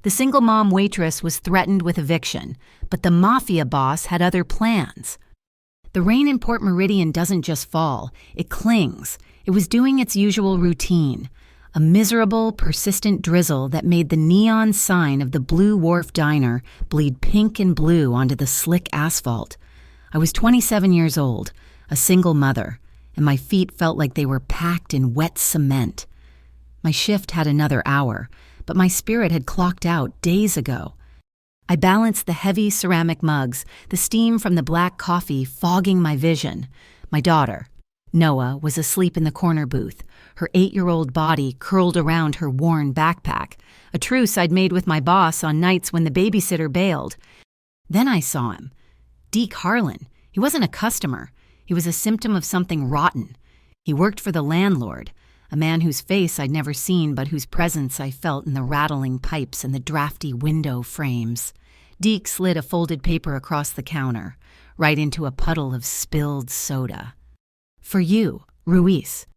The single mom waitress was threatened with eviction, but the mafia boss had other plans. The rain in Port Meridian doesn't just fall, it clings. It was doing its usual routine, a miserable, persistent drizzle that made the neon sign of the Blue Wharf Diner bleed pink and blue onto the slick asphalt. I was 27 years old, a single mother, and my feet felt like they were packed in wet cement. My shift had another hour, but my spirit had clocked out days ago. I balanced the heavy ceramic mugs, the steam from the black coffee fogging my vision. My daughter, Noah, was asleep in the corner booth, her 8-year-old body curled around her worn backpack, a truce I'd made with my boss on nights when the babysitter bailed. Then I saw him. Deke Harlan. He wasn't a customer. He was a symptom of something rotten. He worked for the landlord, a man whose face I'd never seen but whose presence I felt in the rattling pipes and the drafty window frames. Deke slid a folded paper across the counter, right into a puddle of spilled soda. "For you, Ruiz."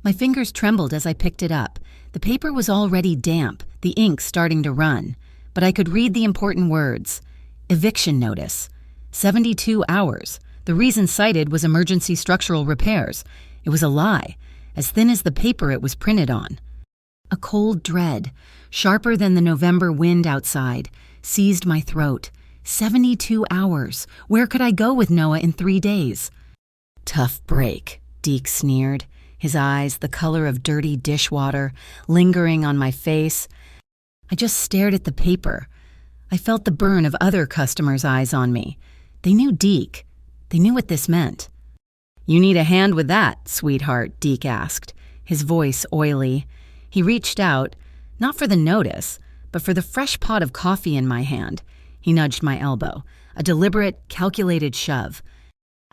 My fingers trembled as I picked it up. The paper was already damp, the ink starting to run, but I could read the important words. Eviction notice. 72 hours. The reason cited was emergency structural repairs. It was a lie, as thin as the paper it was printed on. A cold dread, sharper than the November wind outside, seized my throat. 72 hours. Where could I go with Noah in 3 days? "Tough break," Deke sneered, his eyes the color of dirty dishwater, lingering on my face. I just stared at the paper. I felt the burn of other customers' eyes on me. They knew Deke. They knew what this meant. "You need a hand with that, sweetheart," Deke asked, his voice oily. He reached out, not for the notice, but for the fresh pot of coffee in my hand. He nudged my elbow, a deliberate, calculated shove.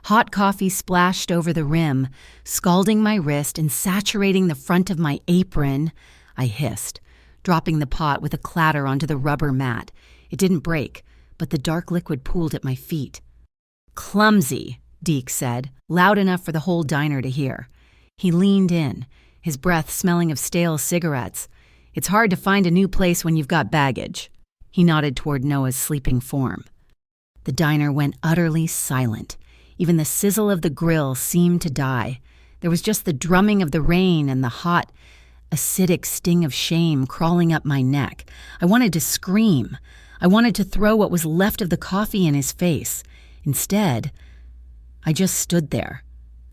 Hot coffee splashed over the rim, scalding my wrist and saturating the front of my apron. I hissed, dropping the pot with a clatter onto the rubber mat. It didn't break, but the dark liquid pooled at my feet. "Clumsy," Deke said, loud enough for the whole diner to hear. He leaned in, his breath smelling of stale cigarettes. "It's hard to find a new place when you've got baggage." He nodded toward Noah's sleeping form. The diner went utterly silent. Even the sizzle of the grill seemed to die. There was just the drumming of the rain and the hot, acidic sting of shame crawling up my neck. I wanted to scream. I wanted to throw what was left of the coffee in his face. Instead, I just stood there,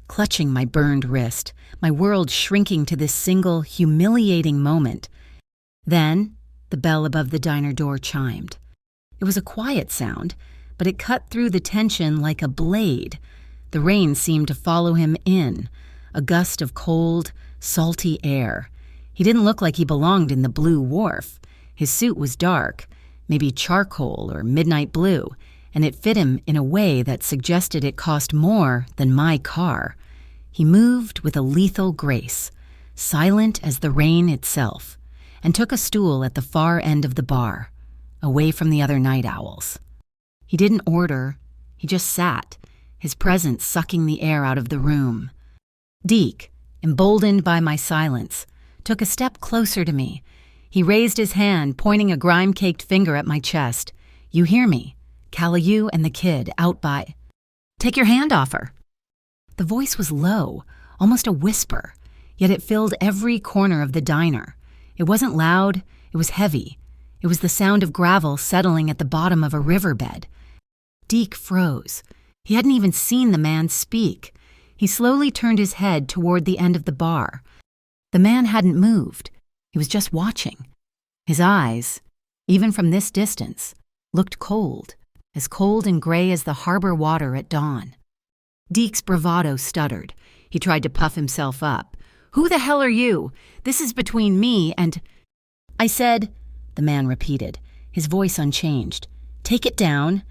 clutching my burned wrist, my world shrinking to this single, humiliating moment. Then, the bell above the diner door chimed. It was a quiet sound, but it cut through the tension like a blade. The rain seemed to follow him in, a gust of cold, salty air. He didn't look like he belonged in the Blue Wharf. His suit was dark, maybe charcoal or midnight blue, and it fit him in a way that suggested it cost more than my car. He moved with a lethal grace, silent as the rain itself, and took a stool at the far end of the bar, away from the other night owls. He didn't order, he just sat, his presence sucking the air out of the room. Deke, emboldened by my silence, took a step closer to me. He raised his hand, pointing a grime-caked finger at my chest. "You hear me? Caillou and the kid out by... Take your hand off her." The voice was low, almost a whisper, yet it filled every corner of the diner. It wasn't loud, it was heavy. It was the sound of gravel settling at the bottom of a riverbed. Deke froze. He hadn't even seen the man speak. He slowly turned his head toward the end of the bar. The man hadn't moved. He was just watching. His eyes, even from this distance, looked cold, as cold and gray as the harbor water at dawn. Deke's bravado stuttered. He tried to puff himself up. "Who the hell are you? This is between me and..." "I said," the man repeated, his voice unchanged. "Take it down."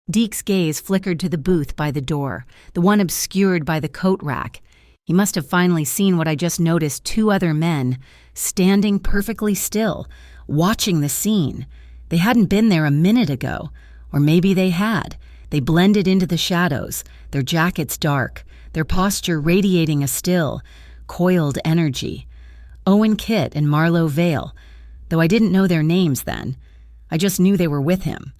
Deke's gaze flickered to the booth by the door, the one obscured by the coat rack. He must have finally seen what I just noticed: 2 other men, standing perfectly still, watching the scene. They hadn't been there a minute ago, or maybe they had. They blended into the shadows, their jackets dark, their posture radiating a still, coiled energy. Owen Kitt and Marlowe Vale, though I didn't know their names then. I just knew they were with him.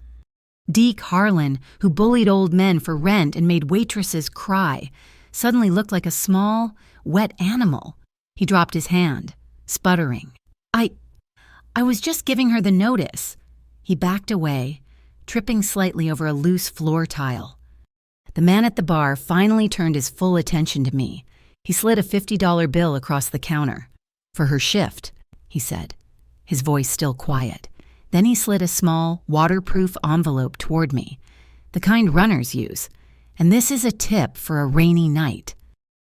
Deke Harlan, who bullied old men for rent and made waitresses cry, suddenly looked like a small, wet animal. He dropped his hand, sputtering. I was just giving her the notice. He backed away, tripping slightly over a loose floor tile. The man at the bar finally turned his full attention to me. He slid a $50 bill across the counter. "For her shift," he said, his voice still quiet. Then he slid a small, waterproof envelope toward me, the kind runners use. "And this is a tip for a rainy night."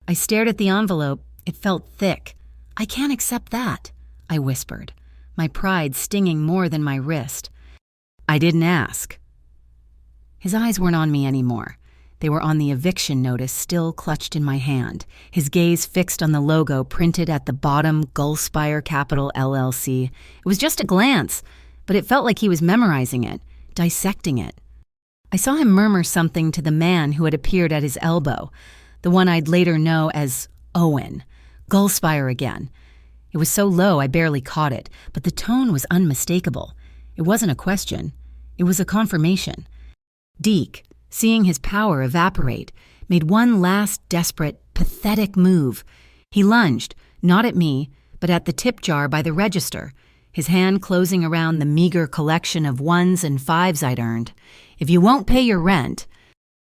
I stared at the envelope. It felt thick. "I can't accept that," I whispered, my pride stinging more than my wrist. "I didn't ask." His eyes weren't on me anymore. They were on the eviction notice still clutched in my hand, his gaze fixed on the logo printed at the bottom, Gullspire Capital LLC. It was just a glance, but it felt like he was memorizing it, dissecting it. I saw him murmur something to the man who had appeared at his elbow, the one I'd later know as Owen. Gullspire again. It was so low I barely caught it, but the tone was unmistakable. It wasn't a question. It was a confirmation. Deke, seeing his power evaporate, made one last desperate, pathetic move. He lunged, not at me, but at the tip jar by the register, his hand closing around the meager collection of 1s and 5s I'd earned. "If you won't pay your rent..."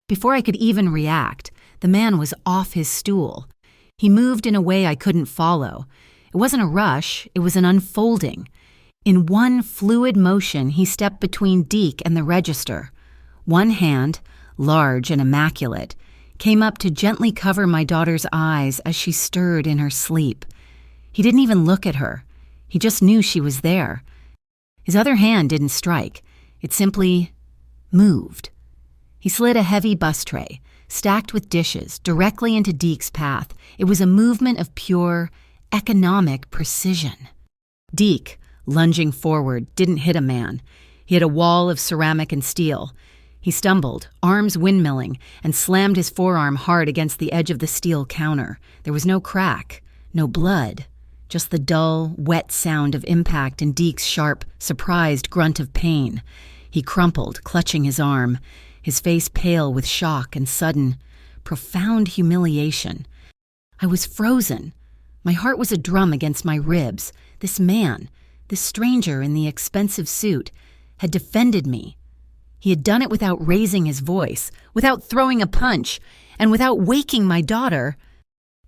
Before I could even react, the man was off his stool. He moved in a way I couldn't follow. It wasn't a rush, it was an unfolding. In one fluid motion, he stepped between Deke and the register. One hand, large and immaculate, came up to gently cover my daughter's eyes as she stirred in her sleep. He didn't even look at her. He just knew she was there. His other hand didn't strike. It simply moved. He slid a heavy bus tray, stacked with dishes, directly into Deke's path. It was a movement of pure, economic precision. Deke, lunging forward, didn't hit a man. He hit a wall of ceramic and steel. He stumbled, arms windmilling, and slammed his forearm hard against the edge of the steel counter. There was no crack, no blood, just the dull, wet sound of impact and Deke's sharp, surprised grunt of pain. He crumpled, clutching his arm, his face pale with shock and sudden, profound humiliation. I was frozen. My heart was a drum against my ribs. This man, this stranger in the expensive suit, had defended me. He had done it without raising his voice, without throwing a punch, and without waking my daughter.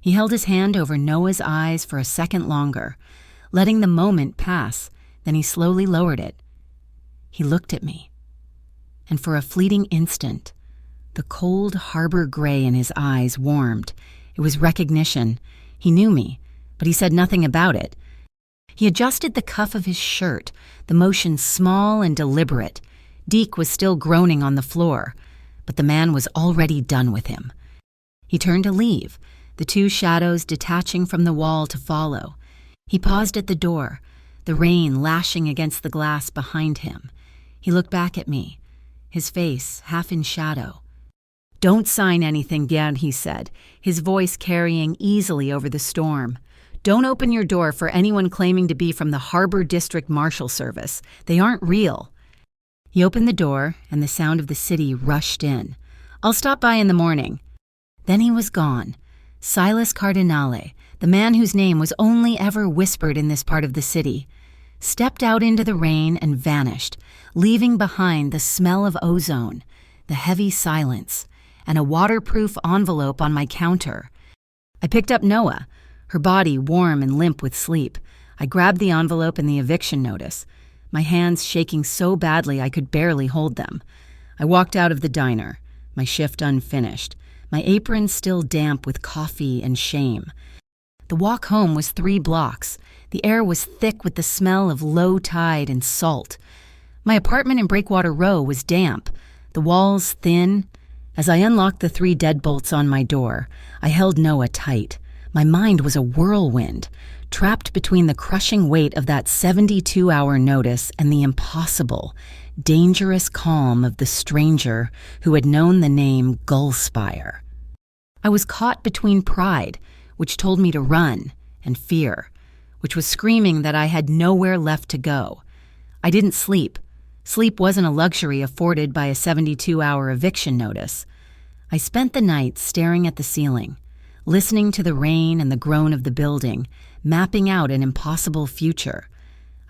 He held his hand over Noah's eyes for a second longer, letting the moment pass. Then he slowly lowered it. He looked at me. And for a fleeting instant, the cold harbor gray in his eyes warmed. It was recognition. He knew me, but he said nothing about it. He adjusted the cuff of his shirt, the motion small and deliberate. Deke was still groaning on the floor, but the man was already done with him. He turned to leave, the two shadows detaching from the wall to follow. He paused at the door, the rain lashing against the glass behind him. He looked back at me, his face half in shadow. "Don't sign anything yet," he said, his voice carrying easily over the storm. "Don't open your door for anyone claiming to be from the Harbor District Marshal Service. They aren't real." He opened the door, and the sound of the city rushed in. "I'll stop by in the morning." Then he was gone. Silas Cardinale, the man whose name was only ever whispered in this part of the city, stepped out into the rain and vanished, leaving behind the smell of ozone, the heavy silence, and a waterproof envelope on my counter. I picked up Noah, her body warm and limp with sleep. I grabbed the envelope and the eviction notice, my hands shaking so badly I could barely hold them. I walked out of the diner, my shift unfinished, my apron still damp with coffee and shame. The walk home was 3 blocks. The air was thick with the smell of low tide and salt. My apartment in Breakwater Row was damp, the walls thin. As I unlocked the 3 deadbolts on my door, I held Noah tight. My mind was a whirlwind, trapped between the crushing weight of that 72-hour notice and the impossible, dangerous calm of the stranger who had known the name Gullspire. I was caught between pride, which told me to run, and fear, which was screaming that I had nowhere left to go. I didn't sleep. Sleep wasn't a luxury afforded by a 72-hour eviction notice. I spent the night staring at the ceiling, listening to the rain and the groan of the building, mapping out an impossible future.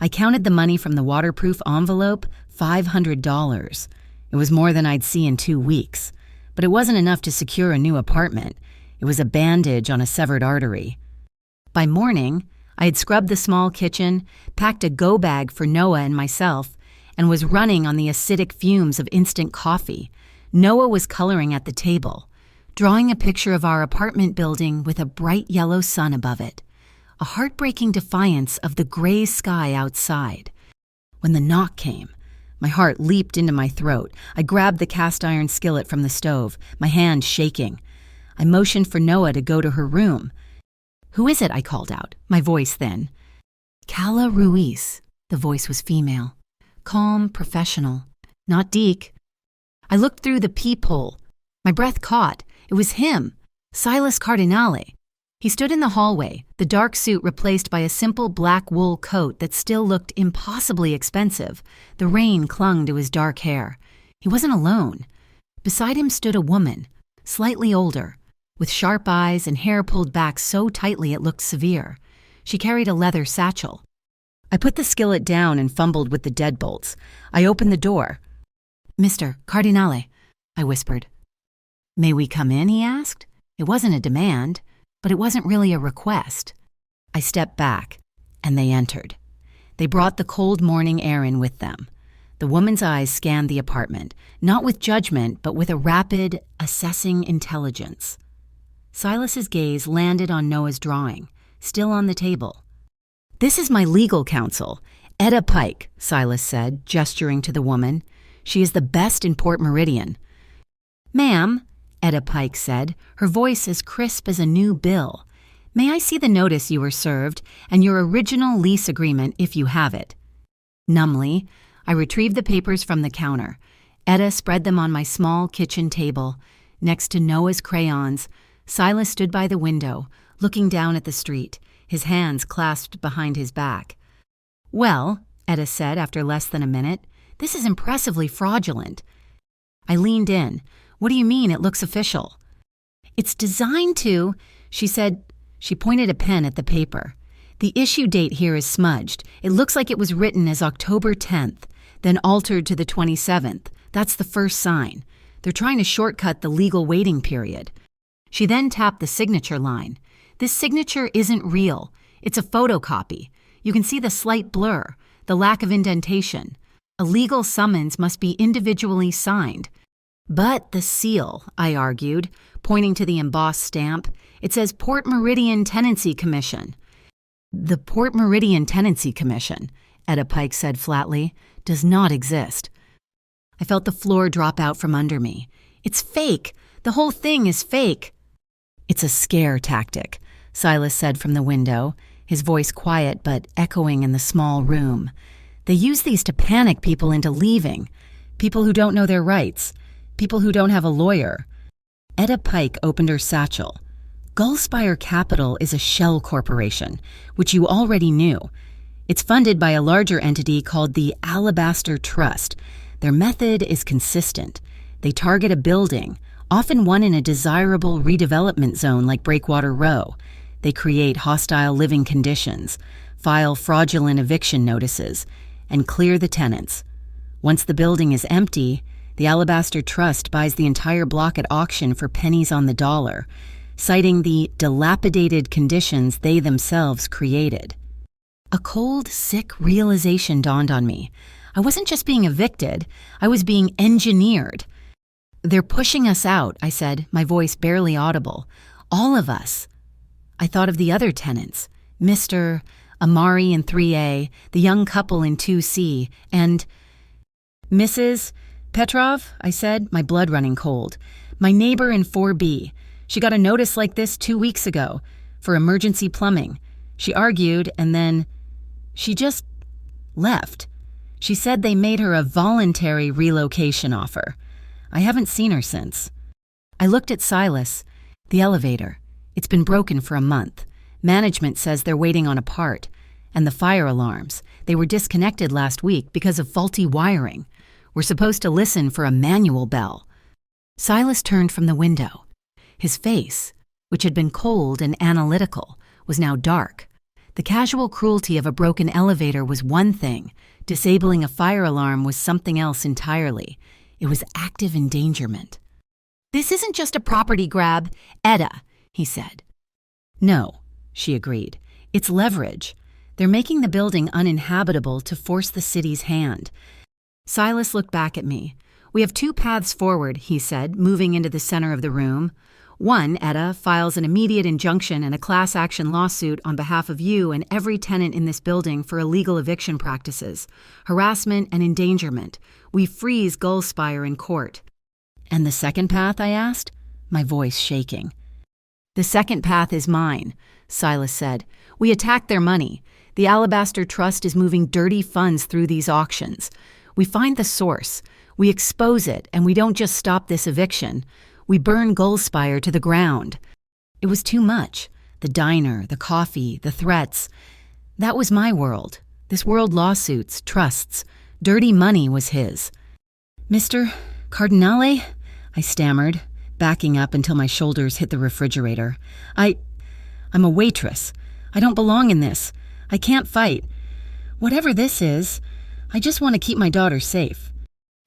I counted the money from the waterproof envelope, $500. It was more than I'd see in 2 weeks, but it wasn't enough to secure a new apartment. It was a bandage on a severed artery. By morning, I had scrubbed the small kitchen, packed a go bag for Noah and myself, and was running on the acidic fumes of instant coffee. Noah was coloring at the table, drawing a picture of our apartment building with a bright yellow sun above it, a heartbreaking defiance of the gray sky outside. When the knock came, my heart leaped into my throat. I grabbed the cast iron skillet from the stove, my hand shaking. I motioned for Noah to go to her room. "Who is it?" I called out, my voice thin. "Calla Ruiz." The voice was female. Calm, professional. Not Deke. I looked through the peephole. My breath caught. It was him, Silas Cardinale. He stood in the hallway, the dark suit replaced by a simple black wool coat that still looked impossibly expensive. The rain clung to his dark hair. He wasn't alone. Beside him stood a woman, slightly older, with sharp eyes and hair pulled back so tightly it looked severe. She carried a leather satchel. I put the skillet down and fumbled with the deadbolts. I opened the door. "Mr. Cardinale," I whispered. "May we come in?" he asked. It wasn't a demand, but it wasn't really a request. I stepped back, and they entered. They brought the cold morning air in with them. The woman's eyes scanned the apartment, not with judgment, but with a rapid, assessing intelligence. Silas's gaze landed on Noah's drawing, still on the table. "This is my legal counsel, Etta Pike," Silas said, gesturing to the woman. "She is the best in Port Meridian." "Ma'am," Etta Pike said, her voice as crisp as a new bill, "may I see the notice you were served and your original lease agreement if you have it?" Numbly, I retrieved the papers from the counter. Etta spread them on my small kitchen table. Next to Noah's crayons, Silas stood by the window, looking down at the street, his hands clasped behind his back. "Well," Etta said after less than a minute, "this is impressively fraudulent." I leaned in. "What do you mean it looks official?" "It's designed to," she said. She pointed a pen at the paper. "The issue date here is smudged. It looks like it was written as October 10th, then altered to the 27th. That's the first sign. They're trying to shortcut the legal waiting period." She then tapped the signature line. "This signature isn't real. It's a photocopy. You can see the slight blur, the lack of indentation. A legal summons must be individually signed." "But the seal," I argued, pointing to the embossed stamp. "It says Port Meridian Tenancy Commission." "The Port Meridian Tenancy Commission," Etta Pike said flatly, "does not exist." I felt the floor drop out from under me. "It's fake. The whole thing is fake." "It's a scare tactic," Silas said from the window, his voice quiet but echoing in the small room. "They use these to panic people into leaving. People who don't know their rights. People who don't have a lawyer." Etta Pike opened her satchel. "Gullspire Capital is a shell corporation, which you already knew. It's funded by a larger entity called the Alabaster Trust. Their method is consistent. They target a building, often one in a desirable redevelopment zone like Breakwater Row. They create hostile living conditions, file fraudulent eviction notices, and clear the tenants. Once the building is empty, the Alabaster Trust buys the entire block at auction for pennies on the dollar, citing the dilapidated conditions they themselves created." A cold, sick realization dawned on me. I wasn't just being evicted, I was being engineered. "They're pushing us out," I said, my voice barely audible. "All of us." I thought of the other tenants, Mr. Amari in 3A, the young couple in 2C, and "Mrs. Petrov," I said, my blood running cold. "My neighbor in 4B. She got a notice like this 2 weeks ago for emergency plumbing. She argued, and then she just left. She said they made her a voluntary relocation offer. I haven't seen her since." I looked at Silas. "The elevator. It's been broken for a month. Management says they're waiting on a part." And the fire alarms. They were disconnected last week because of faulty wiring. We're supposed to listen for a manual bell. Silas turned from the window. His face, which had been cold and analytical, was now dark. The casual cruelty of a broken elevator was one thing. Disabling a fire alarm was something else entirely. It was active endangerment. "This isn't just a property grab, Etta," he said. "No," she agreed. "It's leverage. They're making the building uninhabitable to force the city's hand." Silas looked back at me. "We have two paths forward," he said, moving into the center of the room. "One, Etta, files an immediate injunction and a class action lawsuit on behalf of you and every tenant in this building for illegal eviction practices, harassment, and endangerment. We freeze Gullspire in court." "And the second path?" I asked, my voice shaking. "The second path is mine," Silas said. "We attack their money. The Alabaster Trust is moving dirty funds through these auctions. We find the source. We expose it, and we don't just stop this eviction. We burn Gullspire to the ground." It was too much. The diner, the coffee, the threats. That was my world. This world lawsuits, trusts. Dirty money was his. "Mr. Cardinale?" I stammered, backing up until my shoulders hit the refrigerator. I'm a waitress. I don't belong in this. I can't fight. Whatever this is, I just want to keep my daughter safe."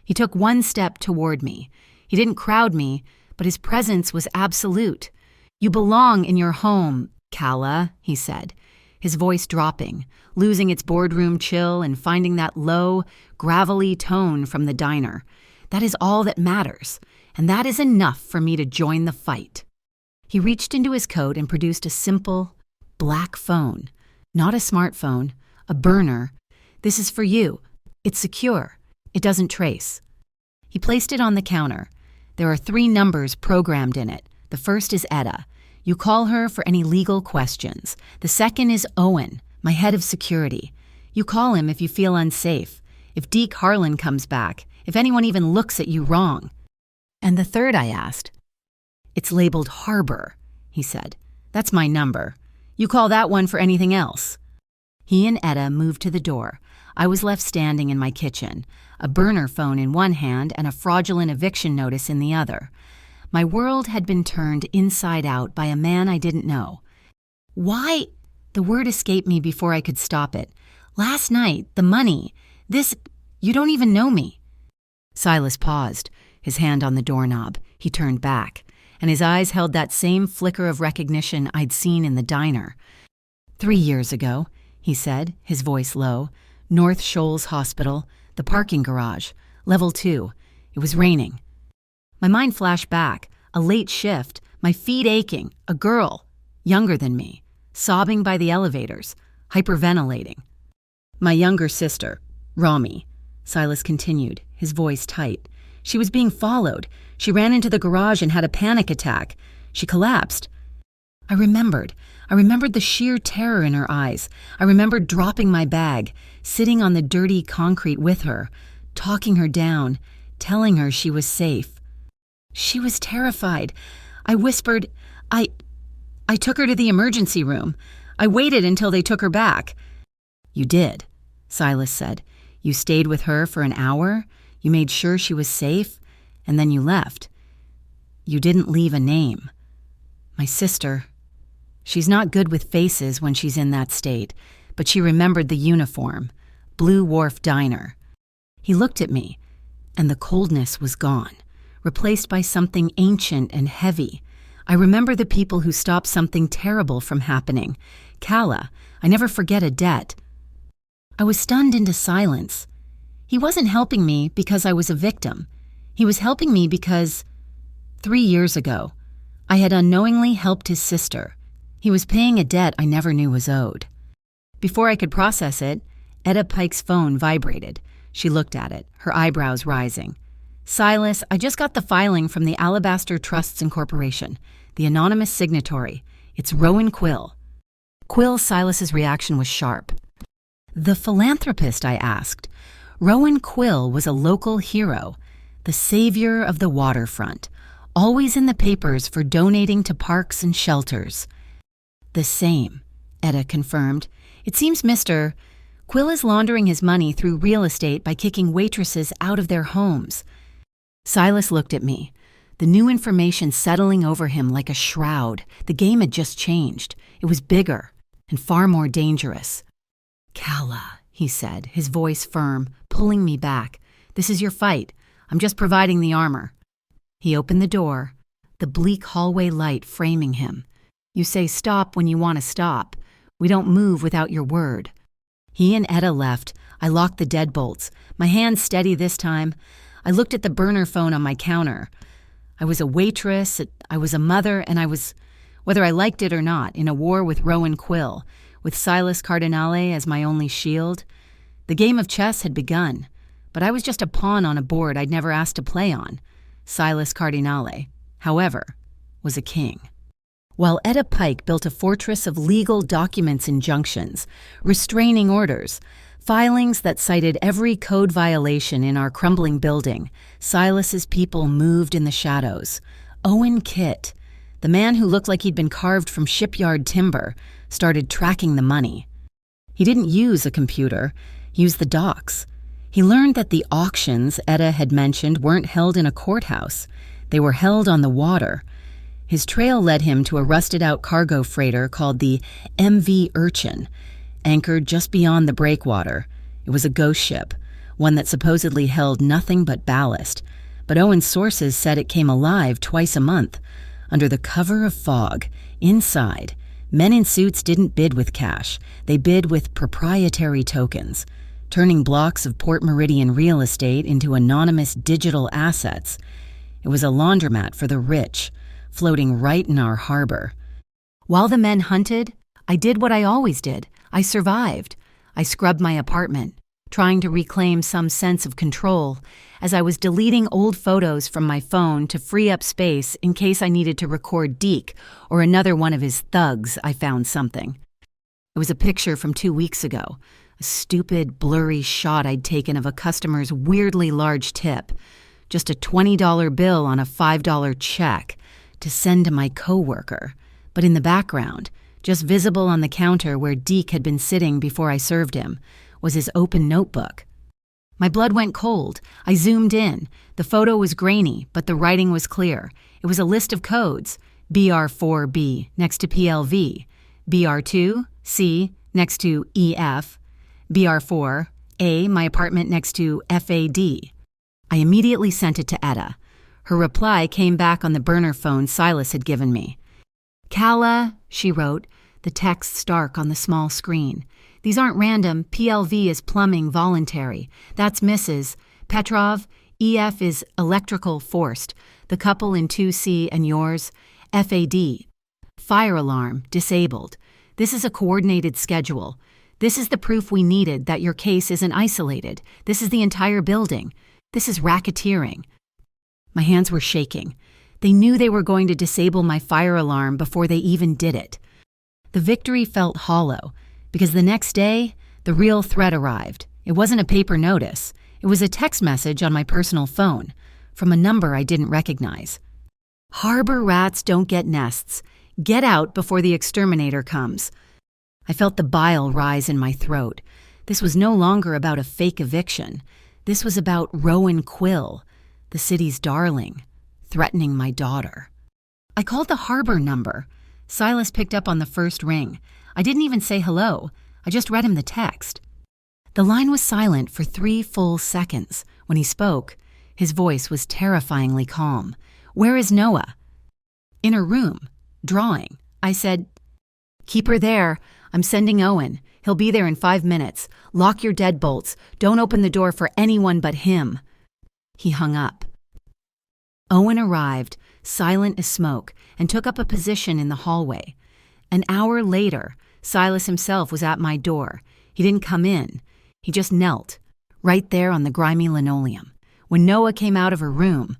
He took one step toward me. He didn't crowd me, but his presence was absolute. "You belong in your home, Calla," he said, his voice dropping, losing its boardroom chill and finding that low, gravelly tone from the diner. "That is all that matters, and that is enough for me to join the fight." He reached into his coat and produced a simple, black phone. Not a smartphone, a burner. "This is for you. It's secure. It doesn't trace." He placed it on the counter. "There are 3 numbers programmed in it. The first is Etta. You call her for any legal questions. The second is Owen, my head of security. You call him if you feel unsafe, if Deke Harlan comes back, if anyone even looks at you wrong." "And the third?" I asked. "It's labeled Harbor," he said. "That's my number. You call that one for anything else." He and Etta moved to the door. I was left standing in my kitchen, a burner phone in one hand and a fraudulent eviction notice in the other. My world had been turned inside out by a man I didn't know. "Why?" The word escaped me before I could stop it. "Last night, the money, this, you don't even know me." Silas paused, his hand on the doorknob. He turned back, and his eyes held that same flicker of recognition I'd seen in the diner. 3 years ago, he said, his voice low. "North Shoals Hospital, the parking garage, level 2. It was raining." My mind flashed back, a late shift, my feet aching, a girl, younger than me, sobbing by the elevators, hyperventilating. "My younger sister, Rami," Silas continued, his voice tight. "She was being followed. She ran into the garage and had a panic attack. She collapsed." I remembered the sheer terror in her eyes. I remembered dropping my bag, sitting on the dirty concrete with her, talking her down, telling her she was safe. She was terrified. I whispered, I took her to the emergency room. I waited until they took her back." "You did," Silas said. "You stayed with her for an hour. You made sure she was safe, and then you left. You didn't leave a name. My sister, she's not good with faces when she's in that state, but she remembered the uniform, Blue Wharf Diner." He looked at me, and the coldness was gone, replaced by something ancient and heavy. I remember the people who stopped something terrible from happening. Calla, I never forget a debt. I was stunned into silence. He wasn't helping me because I was a victim. He was helping me because 3 years ago, I had unknowingly helped his sister. He was paying a debt I never knew was owed. Before I could process it, Etta Pike's phone vibrated. She looked at it, her eyebrows rising. "Silas, I just got the filing from the Alabaster Trusts Incorporation, the anonymous signatory. It's Rowan Quill." Silas's reaction was sharp. "The philanthropist?" I asked. Rowan Quill was a local hero, the savior of the waterfront, always in the papers for donating to parks and shelters. "The same," Etta confirmed. It seems Mr. Quill is laundering his money through real estate by kicking waitresses out of their homes. Silas looked at me, the new information settling over him like a shroud. The game had just changed. It was bigger and far more dangerous. "Calla," he said, his voice firm, pulling me back. "This is your fight. I'm just providing the armor." He opened the door, the bleak hallway light framing him. "You say stop when you want to stop. We don't move without your word." He and Etta left. I locked the deadbolts, my hands steady this time. I looked at the burner phone on my counter. I was a waitress, I was a mother, and I was, whether I liked it or not, in a war with Rowan Quill, with Silas Cardinale as my only shield. The game of chess had begun, but I was just a pawn on a board I'd never asked to play on. Silas Cardinale, however, was a king. While Etta Pike built a fortress of legal documents, injunctions, restraining orders, filings that cited every code violation in our crumbling building, Silas's people moved in the shadows. Owen Kitt, the man who looked like he'd been carved from shipyard timber, started tracking the money. He didn't use a computer, he used the docs. He learned that the auctions Etta had mentioned weren't held in a courthouse. They were held on the water. His trail led him to a rusted-out cargo freighter called the MV Urchin, anchored just beyond the breakwater. It was a ghost ship, one that supposedly held nothing but ballast, but Owen's sources said it came alive twice a month. Under the cover of fog, inside, men in suits didn't bid with cash. They bid with proprietary tokens, turning blocks of Port Meridian real estate into anonymous digital assets. It was a laundromat for the rich, floating right in our harbor. While the men hunted, I did what I always did. I survived. I scrubbed my apartment, trying to reclaim some sense of control as I was deleting old photos from my phone to free up space in case I needed to record Deke or another one of his thugs. I found something. It was a picture from 2 weeks ago, a stupid, blurry shot I'd taken of a customer's weirdly large tip, just a $20 bill on a $5 check to send to my coworker. But in the background, just visible on the counter where Deke had been sitting before I served him, was his open notebook. My blood went cold. I zoomed in. The photo was grainy, but the writing was clear. It was a list of codes. BR4B next to PLV, BR2C next to EF, BR4A, my apartment next to FAD. I immediately sent it to Etta. Her reply came back on the burner phone Silas had given me. "Calla," she wrote, the text stark on the small screen. "These aren't random. PLV is plumbing voluntary. That's Mrs. Petrov. EF is electrical forced. The couple in 2C and yours. FAD. Fire alarm disabled. This is a coordinated schedule. This is the proof we needed that your case isn't isolated. This is the entire building. This is racketeering." My hands were shaking. They knew they were going to disable my fire alarm before they even did it. The victory felt hollow, because the next day, the real threat arrived. It wasn't a paper notice. It was a text message on my personal phone, from a number I didn't recognize. "Harbor rats don't get nests. Get out before the exterminator comes." I felt the bile rise in my throat. This was no longer about a fake eviction. This was about Rowan Quill, the city's darling, threatening my daughter. I called the harbor number. Silas picked up on the first ring. I didn't even say hello. I just read him the text. The line was silent for 3 full seconds. When he spoke, his voice was terrifyingly calm. "Where is Noah?" "In her room, drawing." I said, "Keep her there. I'm sending Owen. He'll be there in 5 minutes. Lock your deadbolts. Don't open the door for anyone but him." He hung up. Owen arrived, silent as smoke, and took up a position in the hallway. An hour later, Silas himself was at my door. He didn't come in. He just knelt, right there on the grimy linoleum. When Noah came out of her room,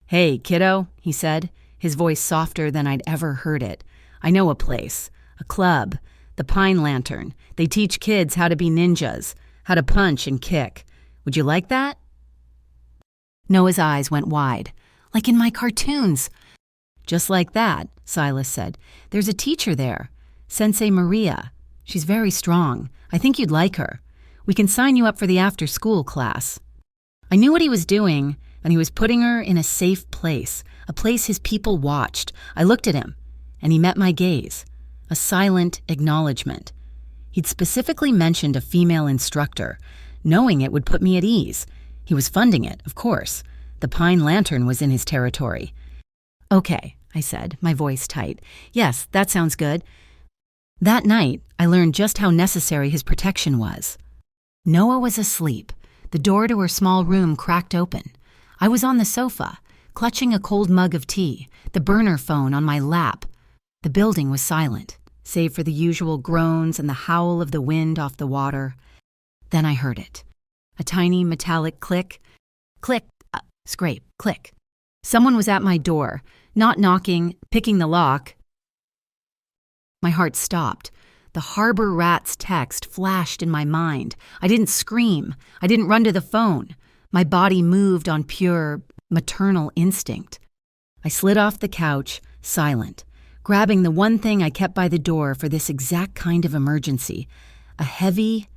"Hey, kiddo," he said, his voice softer than I'd ever heard it. "I know a place, a club, the Pine Lantern. They teach kids how to be ninjas, how to punch and kick. Would you like that?" Noah's eyes went wide. "Like in my cartoons." "Just like that," Silas said. "There's a teacher there, Sensei Maria. She's very strong. I think you'd like her. We can sign you up for the after-school class." I knew what he was doing, and he was putting her in a safe place, a place his people watched. I looked at him, and he met my gaze, a silent acknowledgement. He'd specifically mentioned a female instructor, knowing it would put me at ease. He was funding it, of course. The Pine Lantern was in his territory. "Okay," I said, my voice tight. "Yes, that sounds good." That night, I learned just how necessary his protection was. Noah was asleep. The door to her small room cracked open. I was on the sofa, clutching a cold mug of tea, the burner phone on my lap. The building was silent, save for the usual groans and the howl of the wind off the water. Then I heard it. A tiny metallic click. Click, scrape, click. Someone was at my door, not knocking, picking the lock. My heart stopped. The Harbor Rats text flashed in my mind. I didn't scream. I didn't run to the phone. My body moved on pure, maternal instinct. I slid off the couch, silent, grabbing the one thing I kept by the door for this exact kind of emergency, a heavy,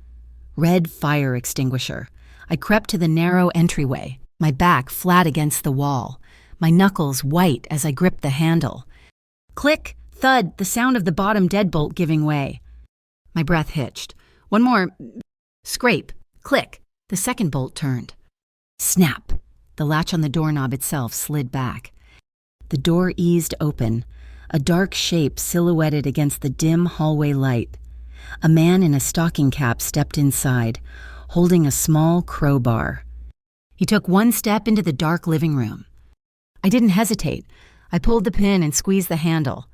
red fire extinguisher. I crept to the narrow entryway, my back flat against the wall, my knuckles white as I gripped the handle. Click, thud, the sound of the bottom deadbolt giving way. My breath hitched. One more. Scrape. Click. The second bolt turned. Snap. The latch on the doorknob itself slid back. The door eased open, a dark shape silhouetted against the dim hallway light. A man in a stocking cap stepped inside, holding a small crowbar. He took one step into the dark living room. I didn't hesitate. I pulled the pin and squeezed the handle.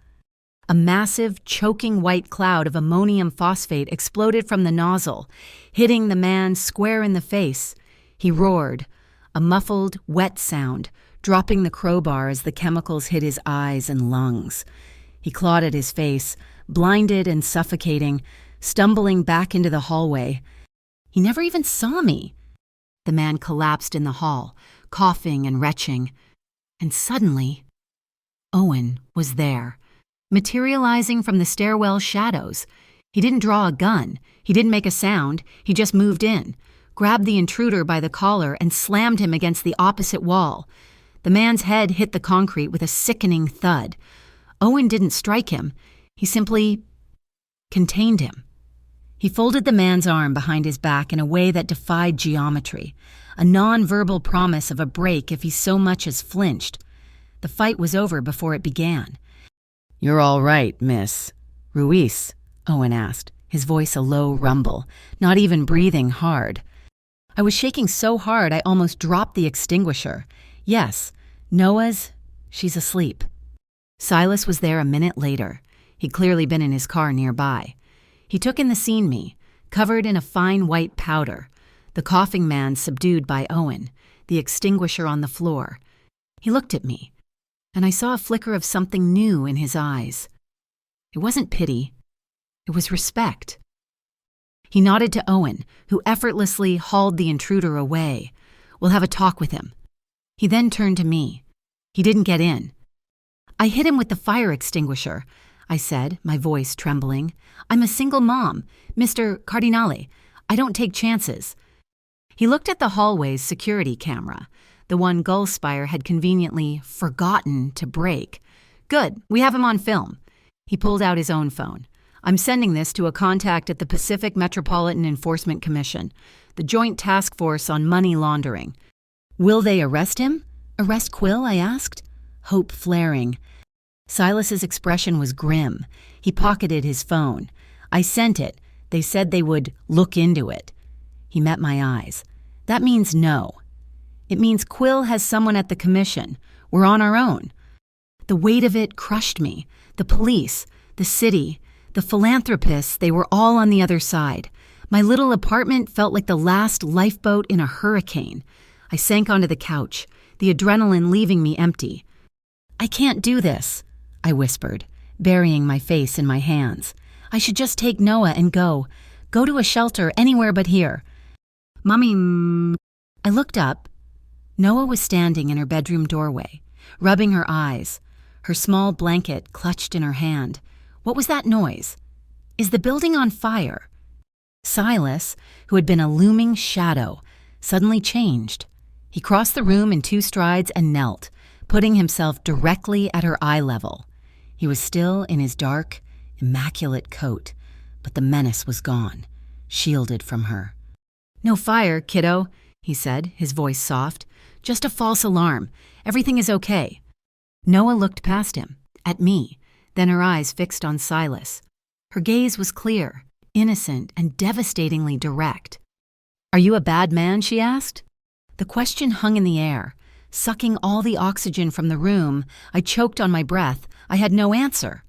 A massive, choking white cloud of ammonium phosphate exploded from the nozzle, hitting the man square in the face. He roared, a muffled, wet sound, dropping the crowbar as the chemicals hit his eyes and lungs. He clawed at his face, blinded and suffocating, stumbling back into the hallway. He never even saw me. The man collapsed in the hall, coughing and retching. And suddenly, Owen was there, materializing from the stairwell shadows. He didn't draw a gun. He didn't make a sound. He just moved in, grabbed the intruder by the collar, and slammed him against the opposite wall. The man's head hit the concrete with a sickening thud. Owen didn't strike him. He simply contained him. He folded the man's arm behind his back in a way that defied geometry, a non-verbal promise of a break if he so much as flinched. The fight was over before it began. "You're all right, miss." "Ruiz?" Owen asked, his voice a low rumble, not even breathing hard. I was shaking so hard I almost dropped the extinguisher. "Yes, Noah's. She's asleep." Silas was there a minute later. He'd clearly been in his car nearby. He took in the scene me, covered in a fine white powder, the coughing man subdued by Owen, the extinguisher on the floor. He looked at me, and I saw a flicker of something new in his eyes. It wasn't pity. It was respect. He nodded to Owen, who effortlessly hauled the intruder away. "We'll have a talk with him." He then turned to me. He didn't get in. "I hit him with the fire extinguisher," I said, my voice trembling. "I'm a single mom, Mr. Cardinale. I don't take chances." He looked at the hallway's security camera, the one Gullspire had conveniently forgotten to break. "Good, we have him on film." He pulled out his own phone. "I'm sending this to a contact at the Pacific Metropolitan Enforcement Commission, the Joint Task Force on Money Laundering." "Will they arrest him?" "Arrest Quill?" I asked, hope flaring. Silas's expression was grim. He pocketed his phone. "I sent it. They said they would look into it." He met my eyes. "That means no. It means Quill has someone at the commission. We're on our own." The weight of it crushed me. The police, the city, the philanthropists, they were all on the other side. My little apartment felt like the last lifeboat in a hurricane. I sank onto the couch, the adrenaline leaving me empty. "I can't do this," I whispered, burying my face in my hands. "I should just take Noah and go to a shelter anywhere but here." "Mommy." I looked up. Noah was standing in her bedroom doorway, rubbing her eyes, her small blanket clutched in her hand. What was that noise? Is the building on fire?" Silas, who had been a looming shadow, suddenly changed. He crossed the room in 2 strides and knelt, putting himself directly at her eye level. He was still in his dark, immaculate coat, but the menace was gone, shielded from her. "No fire, kiddo," he said, his voice soft. "Just a false alarm. Everything is okay." Noah looked past him, at me, then her eyes fixed on Silas. Her gaze was clear, innocent, and devastatingly direct. "Are you a bad man?" she asked. The question hung in the air, sucking all the oxygen from the room. I choked on my breath. I had no answer.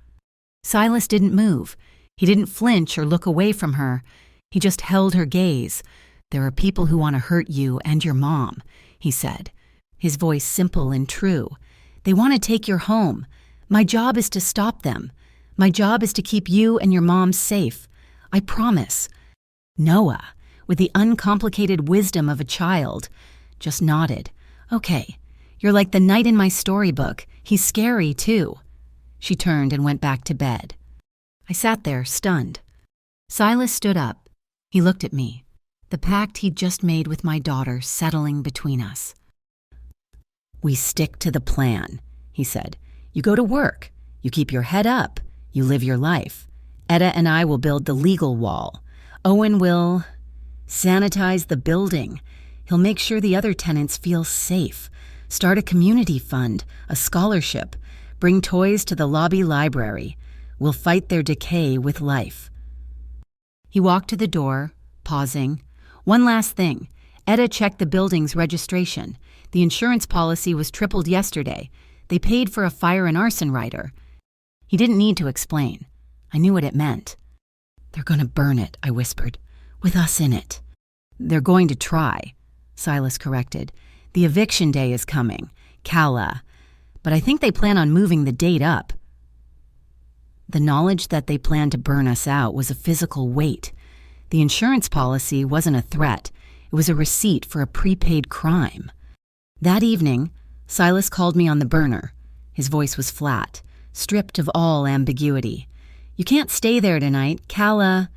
Silas didn't move. He didn't flinch or look away from her. He just held her gaze. "There are people who want to hurt you and your mom," he said, his voice simple and true. "They want to take your home. My job is to stop them. My job is to keep you and your mom safe. I promise." Noah, with the uncomplicated wisdom of a child, just nodded. "Okay, you're like the knight in my storybook. He's scary, too." She turned and went back to bed. I sat there, stunned. Silas stood up. He looked at me, the pact he'd just made with my daughter settling between us. "We stick to the plan," he said. "You go to work. You keep your head up. You live your life. Etta and I will build the legal wall. Owen will sanitize the building. He'll make sure the other tenants feel safe. Start a community fund, a scholarship. Bring toys to the lobby library. We'll fight their decay with life." He walked to the door, pausing. "One last thing. Etta checked the building's registration. The insurance policy was tripled yesterday. They paid for a fire and arson rider." He didn't need to explain. I knew what it meant. "They're going to burn it," I whispered, "with us in it." "They're going to try," Silas corrected. "The eviction day is coming. Kala. But I think they plan on moving the date up." The knowledge that they planned to burn us out was a physical weight. The insurance policy wasn't a threat. It was a receipt for a prepaid crime. That evening, Silas called me on the burner. His voice was flat, stripped of all ambiguity. "You can't stay there tonight. Kala.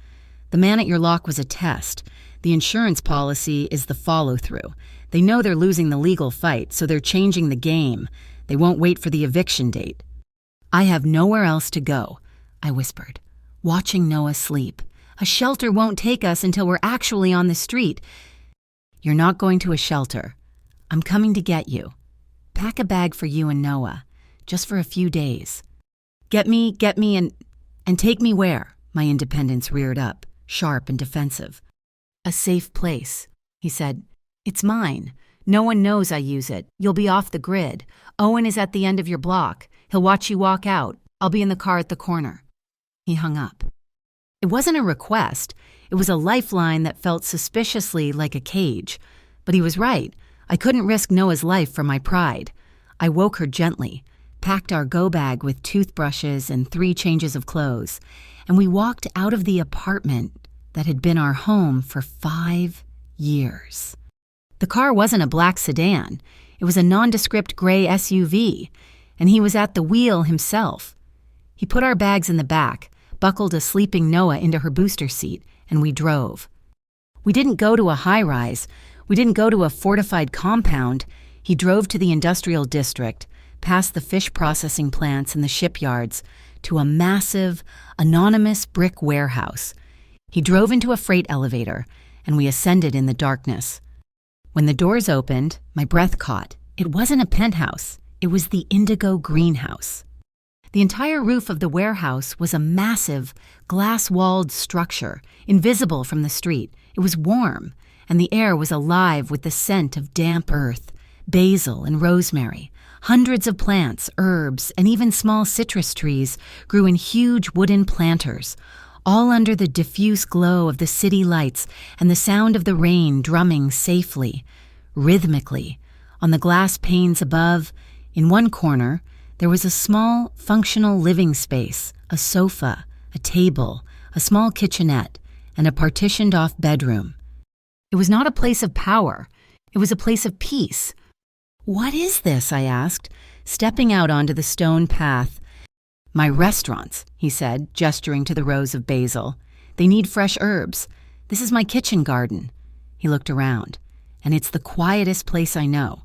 The man at your lock was a test. The insurance policy is the follow-through. They know they're losing the legal fight, so they're changing the game. They won't wait for the eviction date." "I have nowhere else to go," I whispered, watching Noah sleep. "A shelter won't take us until we're actually on the street." "You're not going to a shelter. I'm coming to get you. Pack a bag for you and Noah, just for a few days." Get me, and take me where?" My independence reared up, sharp and defensive. "A safe place," he said. "It's mine. No one knows I use it. You'll be off the grid. Owen is at the end of your block. He'll watch you walk out. I'll be in the car at the corner." He hung up. It wasn't a request. It was a lifeline that felt suspiciously like a cage. But he was right. I couldn't risk Noah's life for my pride. I woke her gently, packed our go-bag with toothbrushes and 3 changes of clothes, and we walked out of the apartment that had been our home for 5 years. The car wasn't a black sedan. It was a nondescript gray SUV, and he was at the wheel himself. He put our bags in the back, buckled a sleeping Noah into her booster seat, and we drove. We didn't go to a high-rise. We didn't go to a fortified compound. He drove to the industrial district, past the fish processing plants and the shipyards, to a massive, anonymous brick warehouse. He drove into a freight elevator, and we ascended in the darkness. When the doors opened, my breath caught. It wasn't a penthouse. It was the indigo greenhouse. The entire roof of the warehouse was a massive, glass-walled structure, invisible from the street. It was warm, and the air was alive with the scent of damp earth, basil and rosemary. Hundreds of plants, herbs, and even small citrus trees grew in huge wooden planters, all under the diffuse glow of the city lights and the sound of the rain drumming safely, rhythmically. On the glass panes above, in one corner, there was a small, functional living space, a sofa, a table, a small kitchenette, and a partitioned-off bedroom. It was not a place of power. It was a place of peace. "What is this?" I asked, stepping out onto the stone path. My restaurants, he said, gesturing to the rows of basil. They need fresh herbs. This is my kitchen garden. He looked around, and it's the quietest place I know.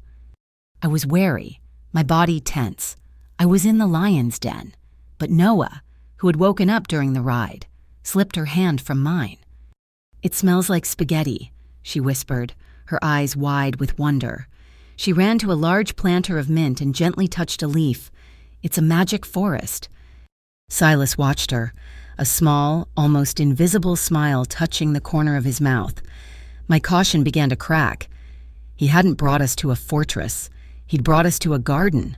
I was wary, my body tense. I was in the lion's den, but Noah, who had woken up during the ride, slipped her hand from mine. It smells like spaghetti, she whispered, her eyes wide with wonder. She ran to a large planter of mint and gently touched a leaf. It's a magic forest. Silas watched her, a small, almost invisible smile touching the corner of his mouth. My caution began to crack. He hadn't brought us to a fortress. He'd brought us to a garden.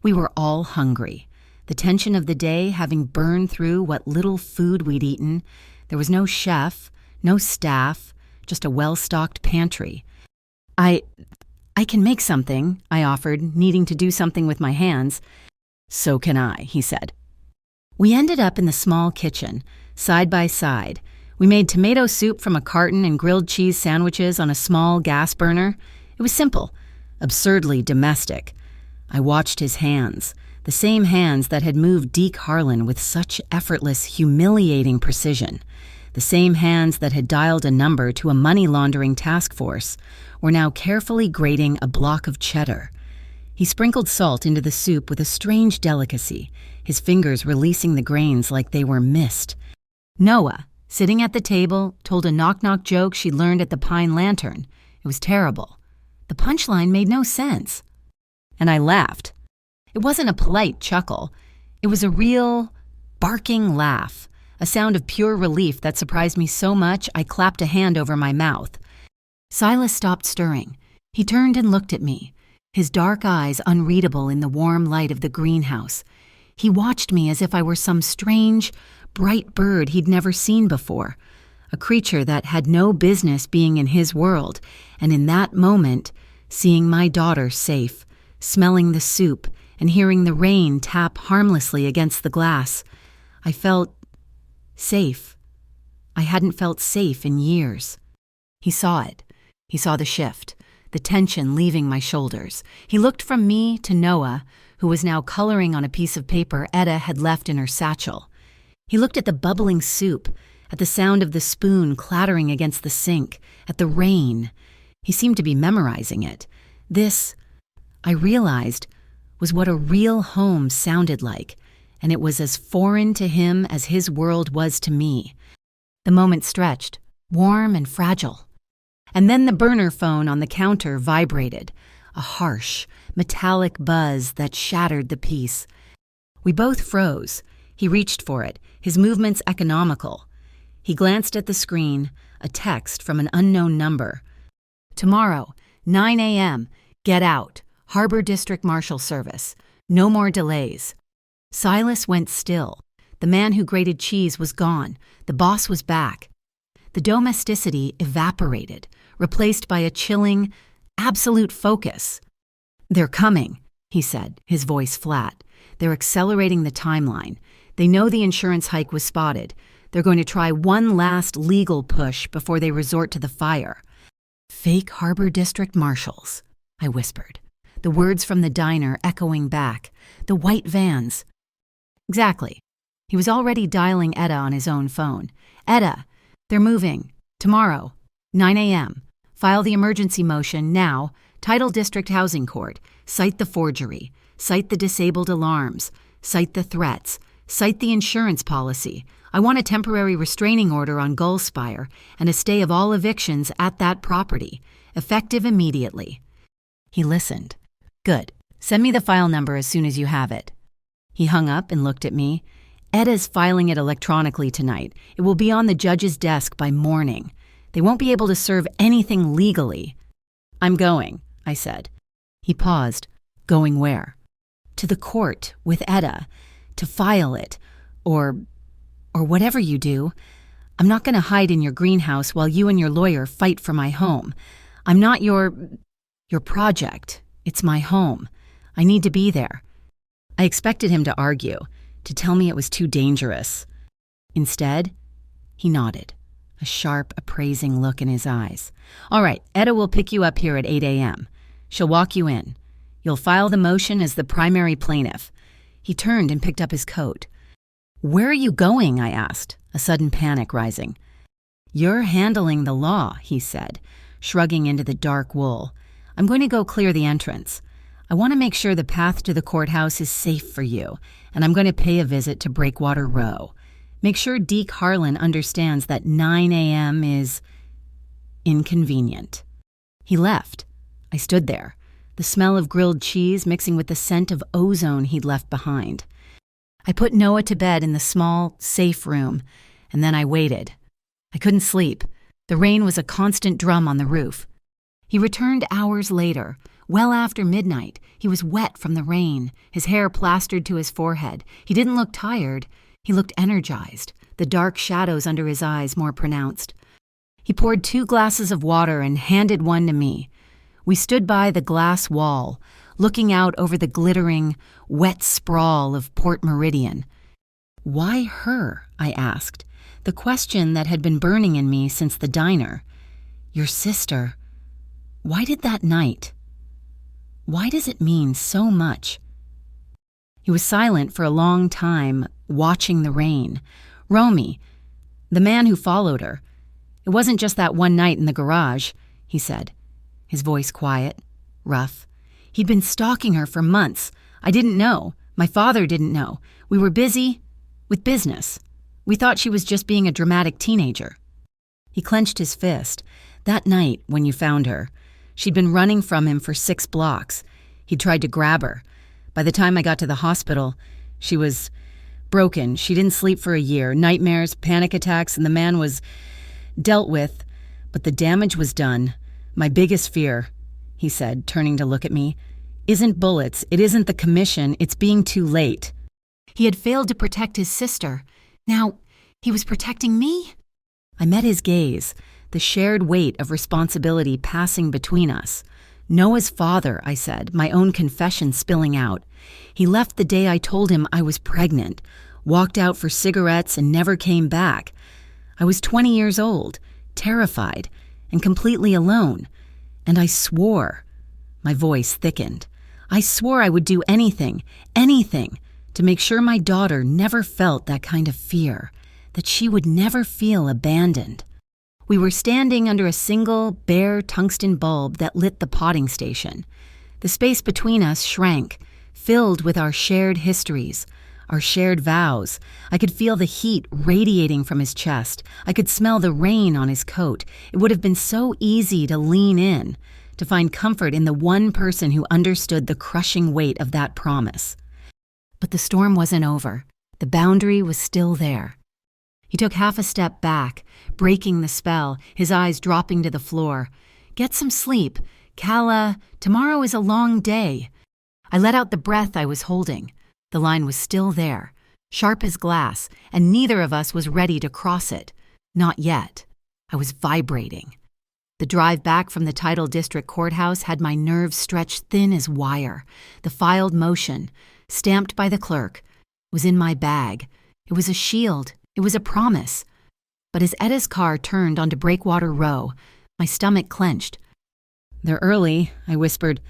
We were all hungry, the tension of the day having burned through what little food we'd eaten. There was no chef, no staff, just a well-stocked pantry. I can make something, I offered, needing to do something with my hands. So can I, he said. We ended up in the small kitchen, side by side. We made tomato soup from a carton and grilled cheese sandwiches on a small gas burner. It was simple, absurdly domestic. I watched his hands, the same hands that had moved Deke Harlan with such effortless, humiliating precision. The same hands that had dialed a number to a money laundering task force were now carefully grating a block of cheddar. He sprinkled salt into the soup with a strange delicacy, his fingers releasing the grains like they were mist. Noah, sitting at the table, told a knock-knock joke she'd learned at the Pine Lantern. It was terrible. The punchline made no sense. And I laughed. It wasn't a polite chuckle. It was a real, barking laugh, a sound of pure relief that surprised me so much I clapped a hand over my mouth. Silas stopped stirring. He turned and looked at me, his dark eyes unreadable in the warm light of the greenhouse. He watched me as if I were some strange, bright bird he'd never seen before, a creature that had no business being in his world, and in that moment, seeing my daughter safe, smelling the soup, and hearing the rain tap harmlessly against the glass, I felt safe. I hadn't felt safe in years. He saw it. He saw the shift, the tension leaving my shoulders. He looked from me to Noah, who was now coloring on a piece of paper Etta had left in her satchel. He looked at the bubbling soup, at the sound of the spoon clattering against the sink, at the rain. He seemed to be memorizing it. This, I realized, was what a real home sounded like, and it was as foreign to him as his world was to me. The moment stretched, warm and fragile. And then the burner phone on the counter vibrated, a harsh, metallic buzz that shattered the peace. We both froze. He reached for it, his movements economical. He glanced at the screen, a text from an unknown number. Tomorrow, 9 a.m., get out, Harbor District Marshal Service. No more delays. Silas went still. The man who grated cheese was gone. The boss was back. The domesticity evaporated, replaced by a chilling, absolute focus. They're coming, he said, his voice flat. They're accelerating the timeline. They know the insurance hike was spotted. They're going to try one last legal push before they resort to the fire. Fake Harbor District Marshals, I whispered, the words from the diner echoing back. The white vans. Exactly. He was already dialing Etta on his own phone. Etta, they're moving. Tomorrow, 9 a.m. File the emergency motion now. Title District Housing Court. Cite the forgery. Cite the disabled alarms. Cite the threats. Cite the insurance policy. I want a temporary restraining order on Gullspire and a stay of all evictions at that property, effective immediately. He listened. Good. Send me the file number as soon as you have it. He hung up and looked at me. Etta's filing it electronically tonight. It will be on the judge's desk by morning. They won't be able to serve anything legally. I'm going, I said. He paused. Going where? To the court with Etta, to file it, or whatever you do. I'm not going to hide in your greenhouse while you and your lawyer fight for my home. I'm not your project. It's my home. I need to be there. I expected him to argue, to tell me it was too dangerous. Instead, he nodded, a sharp, appraising look in his eyes. All right, Etta will pick you up here at 8 a.m. She'll walk you in. You'll file the motion as the primary plaintiff. He turned and picked up his coat. "Where are you going?" I asked, a sudden panic rising. "You're handling the law," he said, shrugging into the dark wool. "I'm going to go clear the entrance. I want to make sure the path to the courthouse is safe for you, and I'm going to pay a visit to Breakwater Row. Make sure Deke Harlan understands that 9 a.m. is inconvenient." He left. I stood there, the smell of grilled cheese mixing with the scent of ozone he'd left behind. I put Noah to bed in the small, safe room, and then I waited. I couldn't sleep. The rain was a constant drum on the roof. He returned hours later. Well after midnight, he was wet from the rain, his hair plastered to his forehead. He didn't look tired. He looked energized, the dark shadows under his eyes more pronounced. He poured 2 glasses of water and handed one to me. We stood by the glass wall, looking out over the glittering, wet sprawl of Port Meridian. "Why her?" I asked, the question that had been burning in me since the diner. "Your sister. Why did that night? Why does it mean so much?" He was silent for a long time, watching the rain. "Romy, the man who followed her. It wasn't just that one night in the garage," he said, his voice quiet, rough. "He'd been stalking her for months. I didn't know. My father didn't know. We were busy with business. We thought she was just being a dramatic teenager." He clenched his fist. "That night, when you found her, she'd been running from him for 6 blocks. He tried to grab her. By the time I got to the hospital, she was broken. She didn't sleep for a year. Nightmares, panic attacks, and the man was dealt with. But the damage was done. My biggest fear," he said, turning to look at me, "isn't bullets. It isn't the commission. It's being too late." He had failed to protect his sister. Now, he was protecting me? I met his gaze, the shared weight of responsibility passing between us. "Noah's father," I said, my own confession spilling out. "He left the day I told him I was pregnant, walked out for cigarettes and never came back. I was 20 years old, terrified, and completely alone. And I swore," my voice thickened, "I swore I would do anything, to make sure my daughter never felt that kind of fear, that she would never feel abandoned." We were standing under a single, bare tungsten bulb that lit the potting station. The space between us shrank, filled with our shared histories, our shared vows. I could feel the heat radiating from his chest. I could smell the rain on his coat. It would have been so easy to lean in, to find comfort in the one person who understood the crushing weight of that promise. But the storm wasn't over. The boundary was still there. He took half a step back, breaking the spell, his eyes dropping to the floor. "Get some sleep. Kala, tomorrow is a long day." I let out the breath I was holding. The line was still there, sharp as glass, and neither of us was ready to cross it. Not yet. I was vibrating. The drive back from the Tidal District Courthouse had my nerves stretched thin as wire. The filed motion, stamped by the clerk, was in my bag. It was a shield. It was a promise. But as Etta's car turned onto Breakwater Row, my stomach clenched. "They're early," I whispered.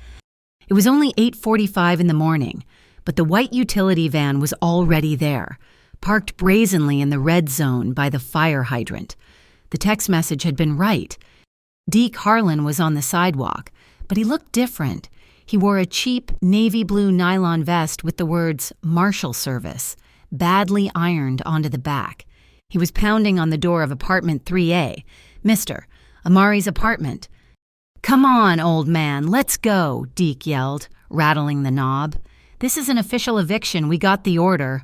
It was only 8:45 in the morning, but the white utility van was already there, parked brazenly in the red zone by the fire hydrant. The text message had been right. Deke Harlan was on the sidewalk, but he looked different. He wore a cheap navy blue nylon vest with the words "Marshal Service" badly ironed onto the back. He was pounding on the door of apartment 3A. "Mr. Amari's apartment." "Come on, old man, let's go," Deke yelled, rattling the knob. "This is an official eviction. We got the order."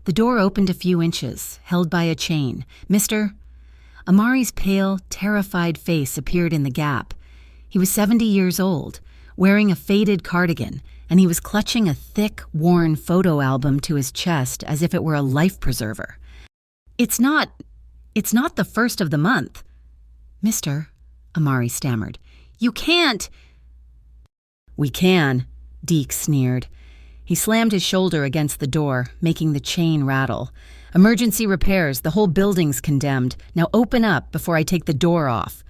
The door opened a few inches, held by a chain. "Mr. Amari's pale, terrified face appeared in the gap. He was 70 years old, wearing a faded cardigan, and he was clutching a thick, worn photo album to his chest as if it were a life preserver. It's not the first of the month." "Mister," Amari stammered, "you can't." "We can," Deke sneered. He slammed his shoulder against the door, making the chain rattle. "Emergency repairs, the whole building's condemned. Now open up before I take the door off."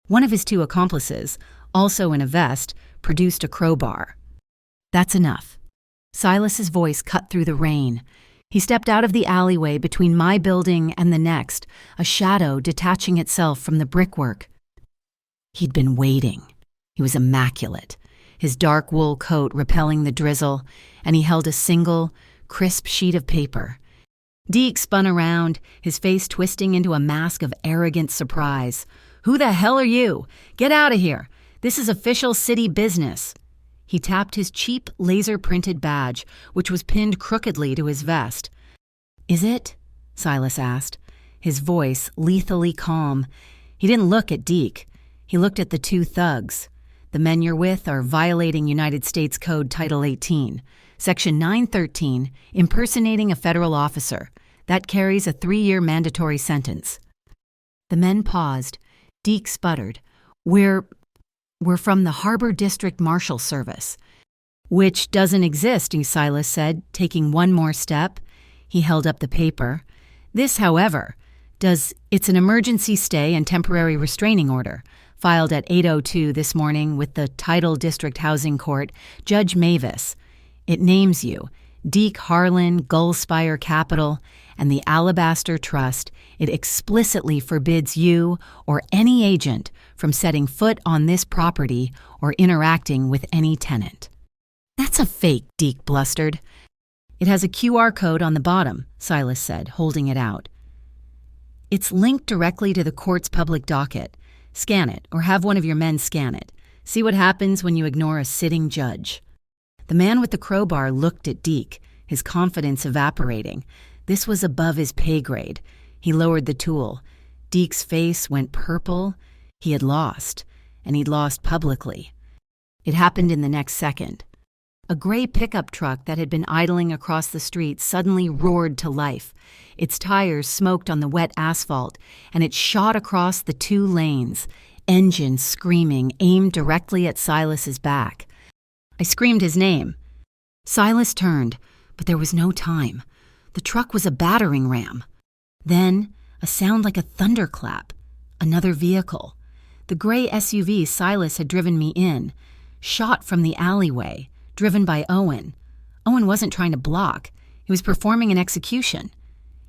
One of his 2 accomplices, also in a vest, produced a crowbar. "That's enough." Silas's voice cut through the rain. He stepped out of the alleyway between my building and the next, a shadow detaching itself from the brickwork. He'd been waiting. He was immaculate, his dark wool coat repelling the drizzle, and he held a single, crisp sheet of paper. Deke spun around, his face twisting into a mask of arrogant surprise. "Who the hell are you? Get out of here! This is official city business." He tapped his cheap laser-printed badge, which was pinned crookedly to his vest. "Is it?" Silas asked, his voice lethally calm. He didn't look at Deke. He looked at the two thugs. "The men you're with are violating United States Code Title 18, Section 913, impersonating a federal officer. That carries a 3-year mandatory sentence." The men paused. Deke sputtered. We're from the Harbor District Marshal Service." "Which doesn't exist," Silas said, taking one more step. He held up the paper. "This, however, does. It's an emergency stay and temporary restraining order, filed at 8:02 this morning with the Tidal District Housing Court, Judge Mavis. It names you, Deke Harlan, Gullspire Capital, and the Alabaster Trust. It explicitly forbids you or any agent from setting foot on this property or interacting with any tenant." "That's a fake," Deke blustered. "It has a QR code on the bottom," Silas said, holding it out. "It's linked directly to the court's public docket. Scan it, or have one of your men scan it. See what happens when you ignore a sitting judge." The man with the crowbar looked at Deke, his confidence evaporating. This was above his pay grade. He lowered the tool. Deke's face went purple. He had lost, and he'd lost publicly. It happened in the next second. A gray pickup truck that had been idling across the street suddenly roared to life. Its tires smoked on the wet asphalt, and it shot across the 2 lanes, engine screaming, aimed directly at Silas's back. I screamed his name. Silas turned, but there was no time. The truck was a battering ram. Then, a sound like a thunderclap. Another vehicle. The gray SUV Silas had driven me in, shot from the alleyway, driven by Owen. Owen wasn't trying to block. He was performing an execution.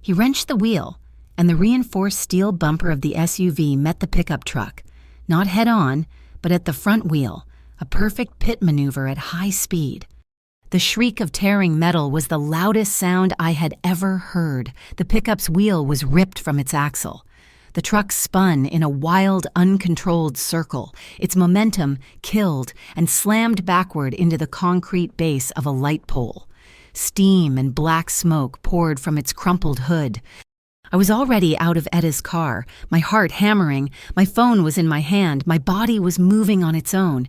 He wrenched the wheel, and the reinforced steel bumper of the SUV met the pickup truck, not head-on, but at the front wheel, a perfect pit maneuver at high speed. The shriek of tearing metal was the loudest sound I had ever heard. The pickup's wheel was ripped from its axle. The truck spun in a wild, uncontrolled circle, its momentum killed and slammed backward into the concrete base of a light pole. Steam and black smoke poured from its crumpled hood. I was already out of Etta's car, my heart hammering, my phone was in my hand, my body was moving on its own.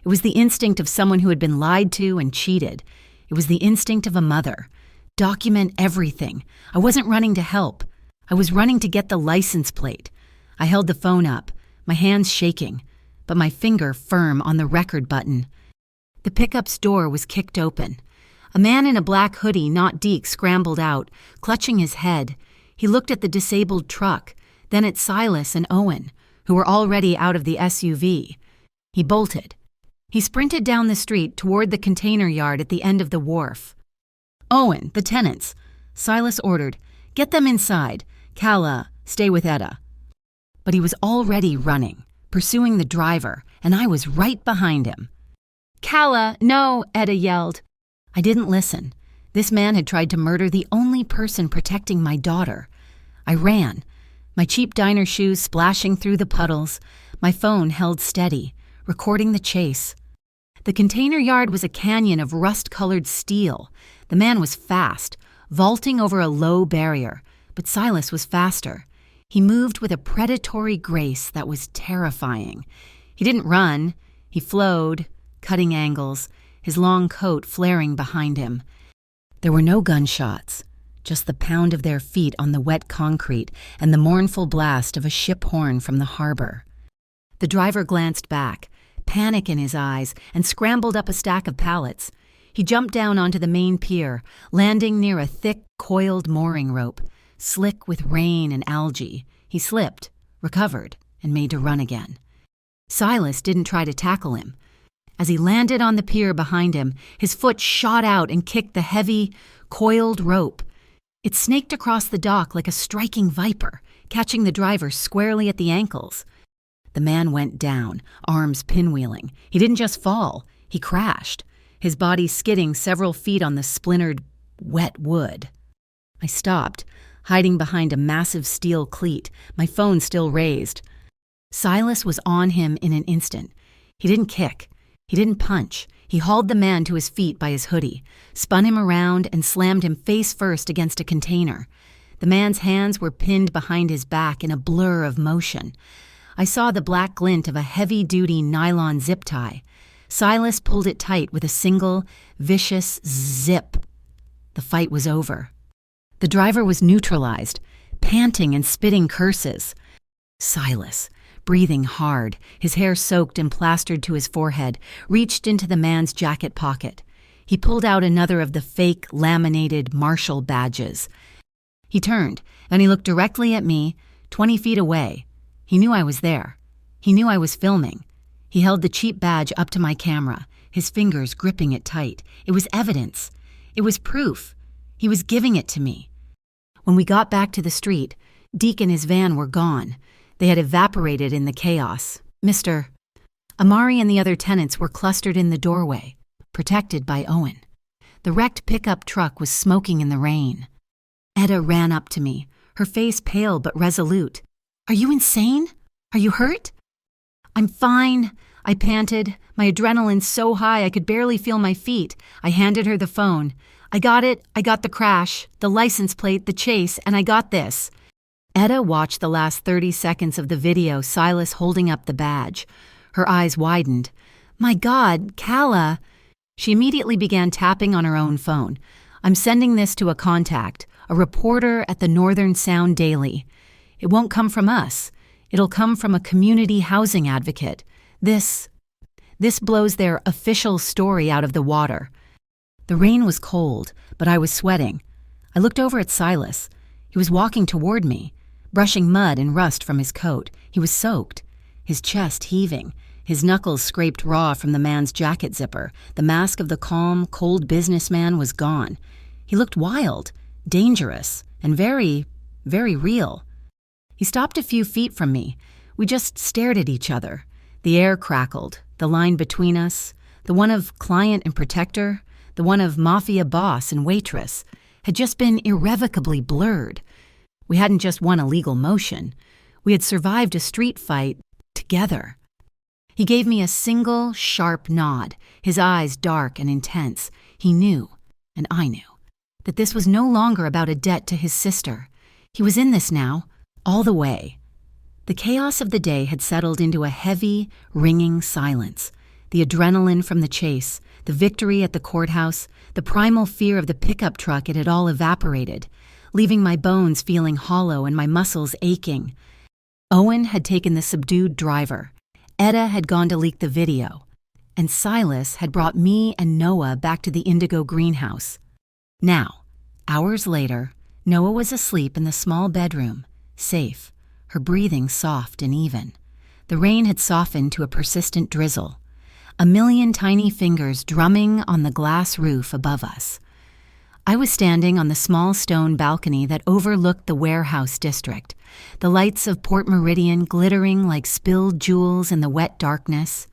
It was the instinct of someone who had been lied to and cheated. It was the instinct of a mother. Document everything. I wasn't running to help. I was running to get the license plate. I held the phone up, my hands shaking, but my finger firm on the record button. The pickup's door was kicked open. A man in a black hoodie, not Deke, scrambled out, clutching his head. He looked at the disabled truck, then at Silas and Owen, who were already out of the SUV. He bolted. He sprinted down the street toward the container yard at the end of the wharf. "Owen, the tenants," Silas ordered. "Get them inside. Calla, stay with Etta." But he was already running, pursuing the driver, and I was right behind him. "Calla, no," Etta yelled. I didn't listen. This man had tried to murder the only person protecting my daughter. I ran, my cheap diner shoes splashing through the puddles, my phone held steady, recording the chase. The container yard was a canyon of rust-colored steel. The man was fast, vaulting over a low barrier, but Silas was faster. He moved with a predatory grace that was terrifying. He didn't run. He flowed, cutting angles, his long coat flaring behind him. There were no gunshots, just the pound of their feet on the wet concrete and the mournful blast of a ship horn from the harbor. The driver glanced back, panic in his eyes, and scrambled up a stack of pallets. He jumped down onto the main pier, landing near a thick, coiled mooring rope, slick with rain and algae. He slipped, recovered, and made to run again. Silas didn't try to tackle him. As he landed on the pier behind him, his foot shot out and kicked the heavy, coiled rope. It snaked across the dock like a striking viper, catching the driver squarely at the ankles. The man went down, arms pinwheeling. He didn't just fall, he crashed, his body skidding several feet on the splintered, wet wood. I stopped, hiding behind a massive steel cleat, my phone still raised. Silas was on him in an instant. He didn't kick. He didn't punch. He hauled the man to his feet by his hoodie, spun him around, and slammed him face first against a container. The man's hands were pinned behind his back in a blur of motion. I saw the black glint of a heavy-duty nylon zip tie. Silas pulled it tight with a single, vicious zip. The fight was over. The driver was neutralized, panting and spitting curses. Silas, breathing hard, his hair soaked and plastered to his forehead, reached into the man's jacket pocket. He pulled out another of the fake, laminated marshal badges. He turned, and he looked directly at me, 20 feet away. He knew I was there. He knew I was filming. He held the cheap badge up to my camera, his fingers gripping it tight. It was evidence. It was proof. He was giving it to me. When we got back to the street, Deke and his van were gone. They had evaporated in the chaos. Mr. Amari and the other tenants were clustered in the doorway, protected by Owen. The wrecked pickup truck was smoking in the rain. Etta ran up to me, her face pale but resolute. "Are you insane? Are you hurt?" "I'm fine," I panted, my adrenaline so high I could barely feel my feet. I handed her the phone. "I got it. I got the crash, the license plate, the chase, and I got this." Etta watched the last 30 seconds of the video, Silas holding up the badge. Her eyes widened. "My God, Calla!" She immediately began tapping on her own phone. "I'm sending this to a contact, a reporter at the Northern Sound Daily. It won't come from us. It'll come from a community housing advocate. This blows their official story out of the water." The rain was cold, but I was sweating. I looked over at Silas. He was walking toward me, brushing mud and rust from his coat. He was soaked, his chest heaving, his knuckles scraped raw from the man's jacket zipper. The mask of the calm, cold businessman was gone. He looked wild, dangerous, and very, very real. He stopped a few feet from me. We just stared at each other. The air crackled, the line between us, the one of client and protector, the one of mafia boss and waitress, had just been irrevocably blurred. We hadn't just won a legal motion. We had survived a street fight together. He gave me a single, sharp nod, his eyes dark and intense. He knew, and I knew, that this was no longer about a debt to his sister. He was in this now, all the way. The chaos of the day had settled into a heavy, ringing silence. The adrenaline from the chase, the victory at the courthouse, the primal fear of the pickup truck, it had all evaporated, leaving my bones feeling hollow and my muscles aching. Owen had taken the subdued driver. Etta had gone to leak the video. And Silas had brought me and Noah back to the Indigo greenhouse. Now, hours later, Noah was asleep in the small bedroom, safe, her breathing soft and even. The rain had softened to a persistent drizzle. A million tiny fingers drumming on the glass roof above us. I was standing on the small stone balcony that overlooked the warehouse district, the lights of Port Meridian glittering like spilled jewels in the wet darkness.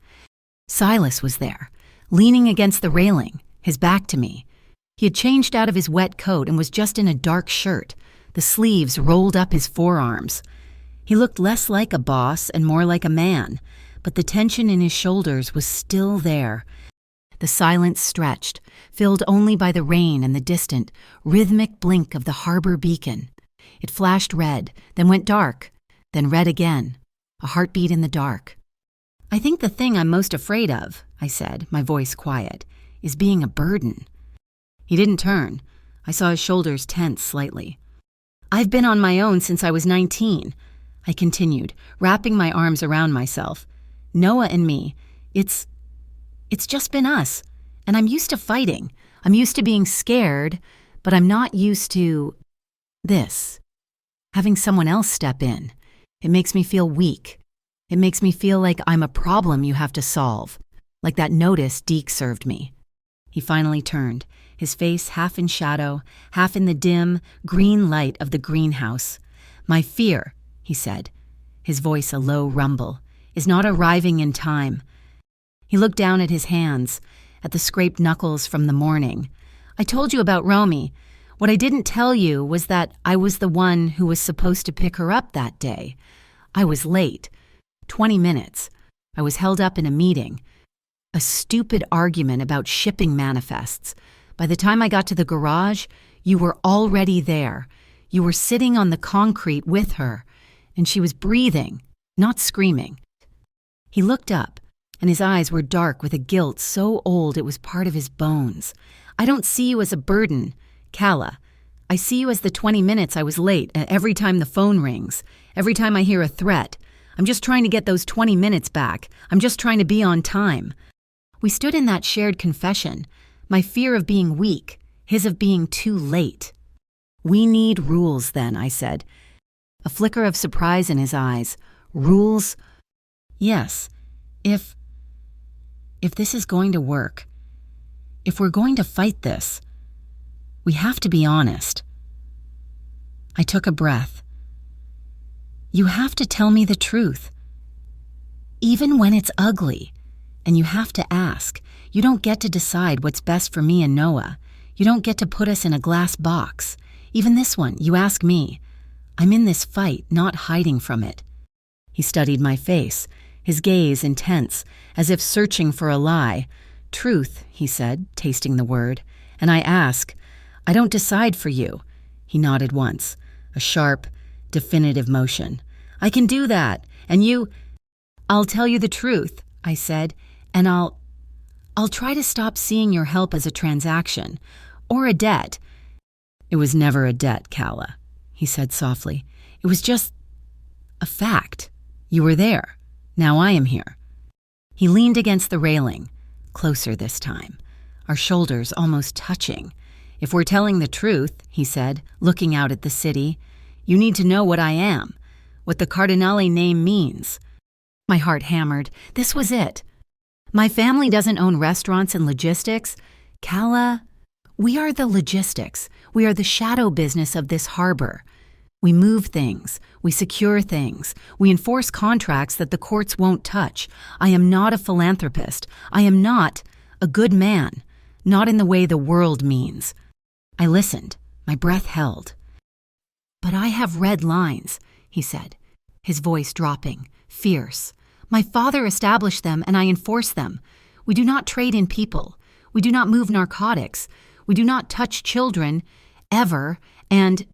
Silas was there, leaning against the railing, his back to me. He had changed out of his wet coat and was just in a dark shirt, the sleeves rolled up his forearms. He looked less like a boss and more like a man, but the tension in his shoulders was still there. The silence stretched, filled only by the rain and the distant, rhythmic blink of the harbor beacon. It flashed red, then went dark, then red again, a heartbeat in the dark. "I think the thing I'm most afraid of," I said, my voice quiet, "is being a burden." He didn't turn. I saw his shoulders tense slightly. "I've been on my own since I was 19, I continued, wrapping my arms around myself. "Noah and me, it's just been us, and I'm used to fighting. I'm used to being scared, but I'm not used to this. Having someone else step in. It makes me feel weak. It makes me feel like I'm a problem you have to solve." like that notice Deke served me. He finally turned, his face half in shadow, half in the dim, green light of the greenhouse. "My fear," he said, his voice a low rumble, "is not arriving in time." He looked down at his hands, at the scraped knuckles from the morning. "I told you about Romy. What I didn't tell you was that I was the one who was supposed to pick her up that day. I was late. 20 minutes. I was held up in a meeting. A stupid argument about shipping manifests. By the time I got to the garage, you were already there. You were sitting on the concrete with her, and she was breathing, not screaming." He looked up, and his eyes were dark with a guilt so old it was part of his bones. "I don't see you as a burden, Calla. I see you as the 20 minutes I was late every time the phone rings, every time I hear a threat. I'm just trying to get those 20 minutes back. I'm just trying to be on time." We stood in that shared confession, my fear of being weak, his of being too late. "We need rules then," I said. A flicker of surprise in his eyes. "Rules?" "Yes, if this is going to work, if we're going to fight this, we have to be honest." I took a breath. "You have to tell me the truth, even when it's ugly. And you have to ask. You don't get to decide what's best for me and Noah. You don't get to put us in a glass box. Even this one, you ask me. I'm in this fight, not hiding from it." He studied my face, his gaze intense, as if searching for a lie. "Truth," he said, tasting the word. "And I ask. I don't decide for you." He nodded once, a sharp, definitive motion. "I can do that, and you—" "I'll tell you the truth," I said, "and I'll try to stop seeing your help as a transaction, or a debt." "It was never a debt, Calla," he said softly. "It was just a fact. You were there. Now I am here." He leaned against the railing, closer this time, our shoulders almost touching. "If we're telling the truth," he said, looking out at the city, "you need to know what I am, what the Cardinale name means." My heart hammered. This was it. "My family doesn't own restaurants and logistics. Calla, we are the logistics. We are the shadow business of this harbor. We move things. We secure things. We enforce contracts that the courts won't touch. I am not a philanthropist. I am not a good man, not in the way the world means." I listened. My breath held. "But I have red lines," he said, his voice dropping, fierce. "My father established them and I enforce them. We do not trade in people. We do not move narcotics. We do not touch children, ever, and—"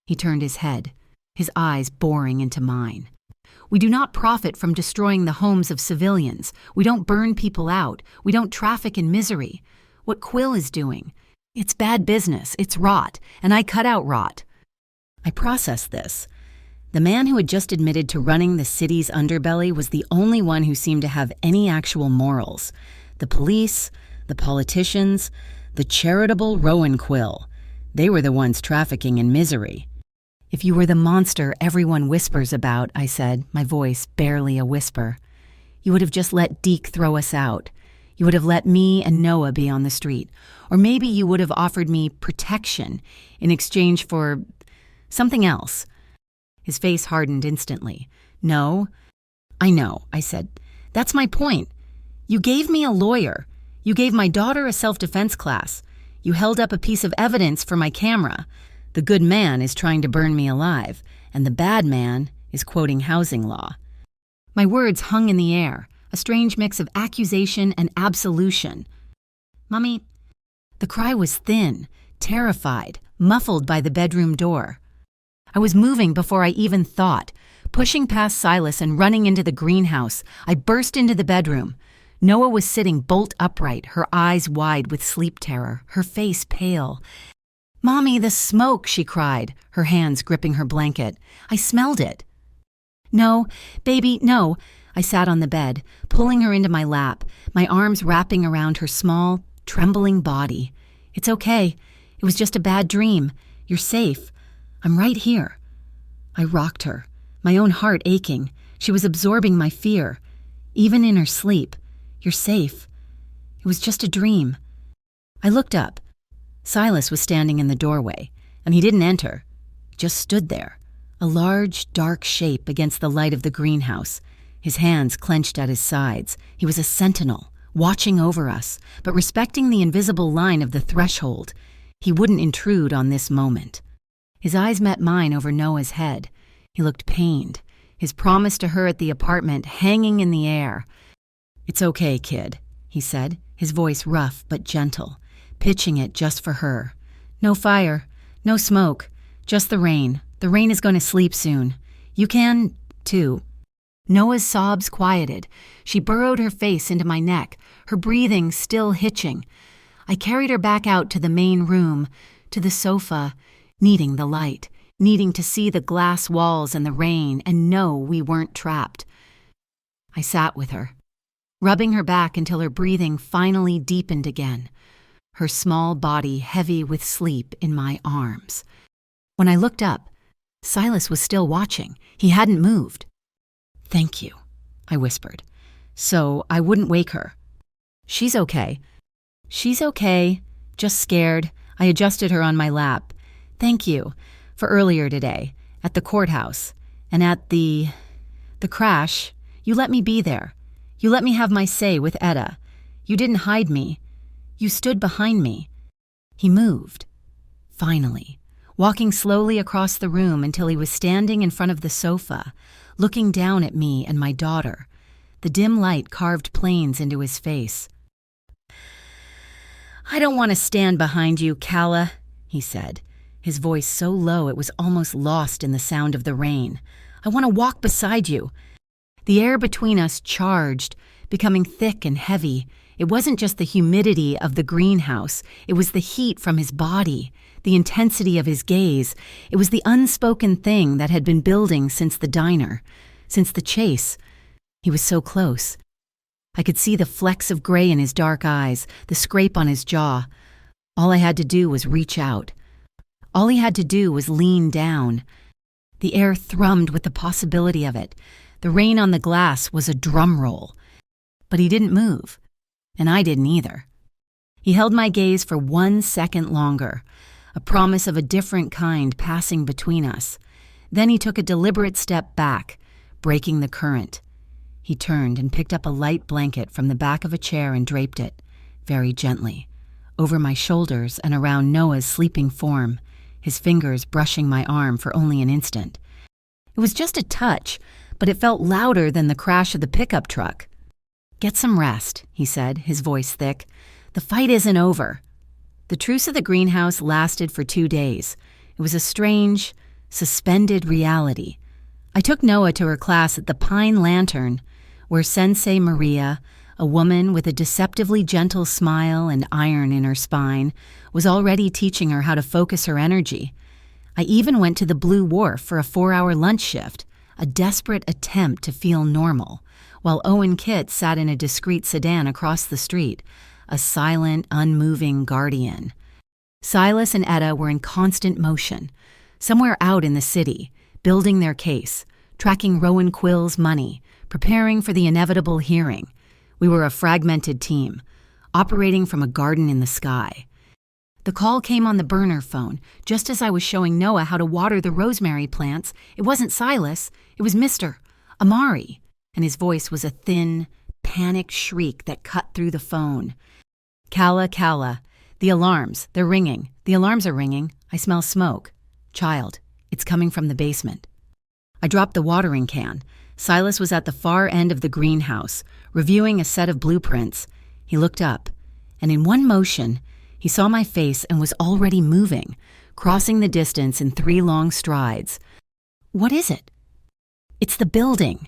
He turned his head, his eyes boring into mine. "We do not profit from destroying the homes of civilians. We don't burn people out. We don't traffic in misery. What Quill is doing, it's bad business, it's rot, and I cut out rot." I processed this. The man who had just admitted to running the city's underbelly was the only one who seemed to have any actual morals. The police, the politicians, the charitable Rowan Quill. They were the ones trafficking in misery. "If you were the monster everyone whispers about," I said, my voice barely a whisper, "you would have just let Deke throw us out. You would have let me and Noah be on the street. Or maybe you would have offered me protection in exchange for something else." His face hardened instantly. "No." "I know," I said. "That's my point. You gave me a lawyer. You gave my daughter a self-defense class. You held up a piece of evidence for my camera. The good man is trying to burn me alive, and the bad man is quoting housing law." My words hung in the air, a strange mix of accusation and absolution. "Mommy," the cry was thin, terrified, muffled by the bedroom door. I was moving before I even thought. Pushing past Silas and running into the greenhouse, I burst into the bedroom. Noah was sitting bolt upright, her eyes wide with sleep terror, her face pale. "Mommy, the smoke," she cried, her hands gripping her blanket. "I smelled it." "No, baby, no." I sat on the bed, pulling her into my lap, my arms wrapping around her small, trembling body. "It's okay. It was just a bad dream. You're safe. I'm right here." I rocked her, my own heart aching. She was absorbing my fear. Even in her sleep. You're safe. It was just a dream." I looked up. Silas was standing in the doorway, and he didn't enter. He just stood there, a large, dark shape against the light of the greenhouse, his hands clenched at his sides. He was a sentinel, watching over us, but respecting the invisible line of the threshold. He wouldn't intrude on this moment. His eyes met mine over Noah's head. He looked pained, his promise to her at the apartment hanging in the air. "It's okay, kid," he said, his voice rough but gentle, pitching it just for her. "No fire, no smoke, just the rain. The rain is going to sleep soon. You can, too." Noah's sobs quieted. She burrowed her face into my neck, her breathing still hitching. I carried her back out to the main room, to the sofa, needing the light, needing to see the glass walls and the rain and know we weren't trapped. I sat with her, rubbing her back until her breathing finally deepened again, her small body heavy with sleep in my arms. When I looked up, Silas was still watching. He hadn't moved. "Thank you," I whispered, so I wouldn't wake her. "She's okay." "She's okay, just scared." I adjusted her on my lap. "Thank you for earlier today, at the courthouse, and at the crash. You let me be there. You let me have my say with Etta. You didn't hide me. You stood behind me." He moved, finally, walking slowly across the room until he was standing in front of the sofa, looking down at me and my daughter. The dim light carved planes into his face. "I don't want to stand behind you, Calla," he said, his voice so low it was almost lost in the sound of the rain. "I want to walk beside you." The air between us charged, becoming thick and heavy. It wasn't just the humidity of the greenhouse. It was the heat from his body, the intensity of his gaze. It was the unspoken thing that had been building since the diner, since the chase. He was so close. I could see the flecks of gray in his dark eyes, the scrape on his jaw. All I had to do was reach out. All he had to do was lean down. The air thrummed with the possibility of it. The rain on the glass was a drum roll. But he didn't move, and I didn't either. He held my gaze for 1 second longer, a promise of a different kind passing between us. Then he took a deliberate step back, breaking the current. He turned and picked up a light blanket from the back of a chair and draped it, very gently, over my shoulders and around Noah's sleeping form, his fingers brushing my arm for only an instant. It was just a touch, but it felt louder than the crash of the pickup truck. "Get some rest," he said, his voice thick. "The fight isn't over." The truce of the greenhouse lasted for 2 days. It was a strange, suspended reality. I took Noah to her class at the Pine Lantern, where Sensei Maria, a woman with a deceptively gentle smile and iron in her spine, was already teaching her how to focus her energy. I even went to the Blue Wharf for a 4-hour lunch shift, a desperate attempt to feel normal, while Owen Kit sat in a discreet sedan across the street, a silent, unmoving guardian. Silas and Etta were in constant motion, somewhere out in the city, building their case, tracking Rowan Quill's money, preparing for the inevitable hearing. We were a fragmented team, operating from a garden in the sky. The call came on the burner phone, just as I was showing Noah how to water the rosemary plants. It wasn't Silas, it was Mr. Amari, and his voice was a thin, panicked shriek that cut through the phone. "Calla, Calla, the alarms, they're ringing. The alarms are ringing. I smell smoke. Child, it's coming from the basement." I dropped the watering can. Silas was at the far end of the greenhouse, reviewing a set of blueprints. He looked up, and in one motion, he saw my face and was already moving, crossing the distance in 3 long strides. "What is it?" "It's the building,"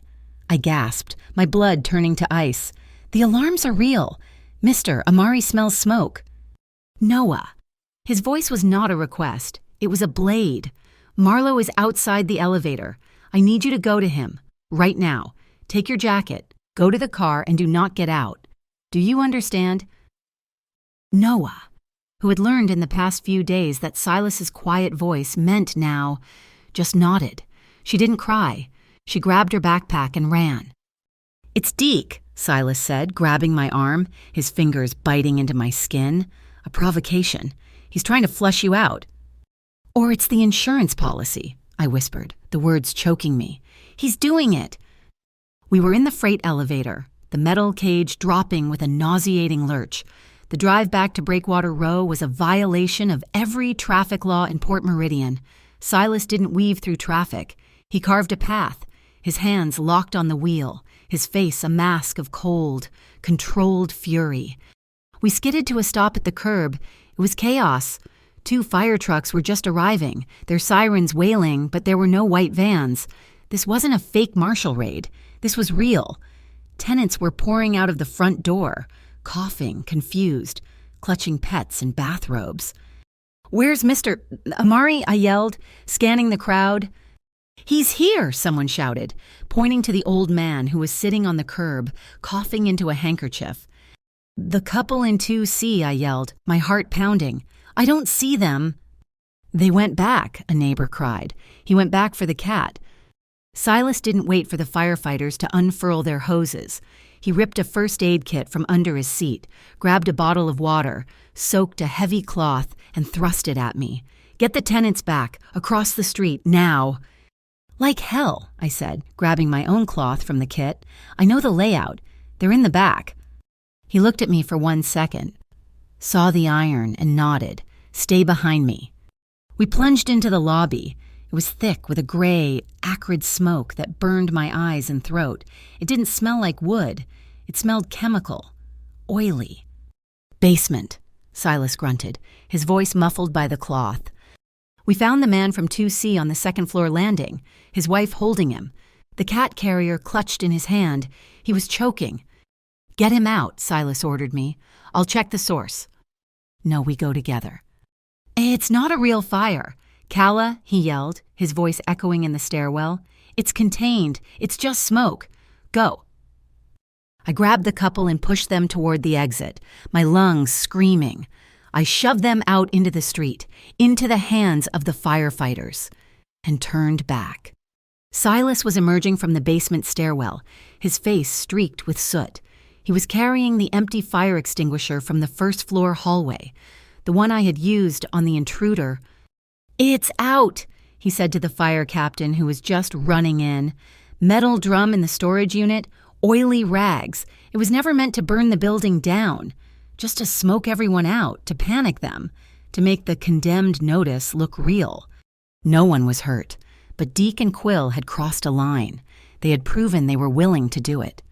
I gasped, my blood turning to ice. "The alarms are real. Mr. Amari smells smoke." "Noah." His voice was not a request. It was a blade. "Marlo is outside the elevator. I need you to go to him. Right now. Take your jacket, go to the car, and do not get out. Do you understand?" Noah, who had learned in the past few days that Silas's quiet voice meant now, just nodded. She didn't cry. She grabbed her backpack and ran. "It's Deke," Silas said, grabbing my arm, his fingers biting into my skin. "A provocation. He's trying to flush you out." "Or it's the insurance policy," I whispered, the words choking me. "He's doing it." We were in the freight elevator, the metal cage dropping with a nauseating lurch. The drive back to Breakwater Row was a violation of every traffic law in Port Meridian. Silas didn't weave through traffic. He carved a path, his hands locked on the wheel, his face a mask of cold, controlled fury. We skidded to a stop at the curb. It was chaos. 2 fire trucks were just arriving, their sirens wailing, but there were no white vans. This wasn't a fake marshal raid. This was real. Tenants were pouring out of the front door, coughing, confused, clutching pets in bathrobes. "Where's Mr. Amari?" I yelled, scanning the crowd. "He's here," someone shouted, pointing to the old man who was sitting on the curb, coughing into a handkerchief. "The couple in 2C, I yelled, my heart pounding. "I don't see them." "They went back," a neighbor cried. "He went back for the cat." Silas didn't wait for the firefighters to unfurl their hoses. He ripped a first aid kit from under his seat, grabbed a bottle of water, soaked a heavy cloth, and thrust it at me. "Get the tenants back, across the street, now." "Like hell," I said, grabbing my own cloth from the kit. "I know the layout. They're in the back." He looked at me for 1 second, saw the iron, and nodded. "Stay behind me." We plunged into the lobby. It was thick with a gray, acrid smoke that burned my eyes and throat. It didn't smell like wood. It smelled chemical, oily. "Basement," Silas grunted, his voice muffled by the cloth. We found the man from 2C on the second-floor landing, his wife holding him. The cat carrier clutched in his hand. He was choking. "Get him out," Silas ordered me. "I'll check the source." "No, we go together." "It's not a real fire. Calla," he yelled, his voice echoing in the stairwell. "It's contained. It's just smoke. Go." I grabbed the couple and pushed them toward the exit, my lungs screaming. I shoved them out into the street, into the hands of the firefighters, and turned back. Silas was emerging from the basement stairwell, his face streaked with soot. He was carrying the empty fire extinguisher from the first-floor hallway, the one I had used on the intruder. "It's out," he said to the fire captain who was just running in. "Metal drum in the storage unit, oily rags. It was never meant to burn the building down, just to smoke everyone out, to panic them, to make the condemned notice look real." No one was hurt, but Deke and Quill had crossed a line. They had proven they were willing to do it.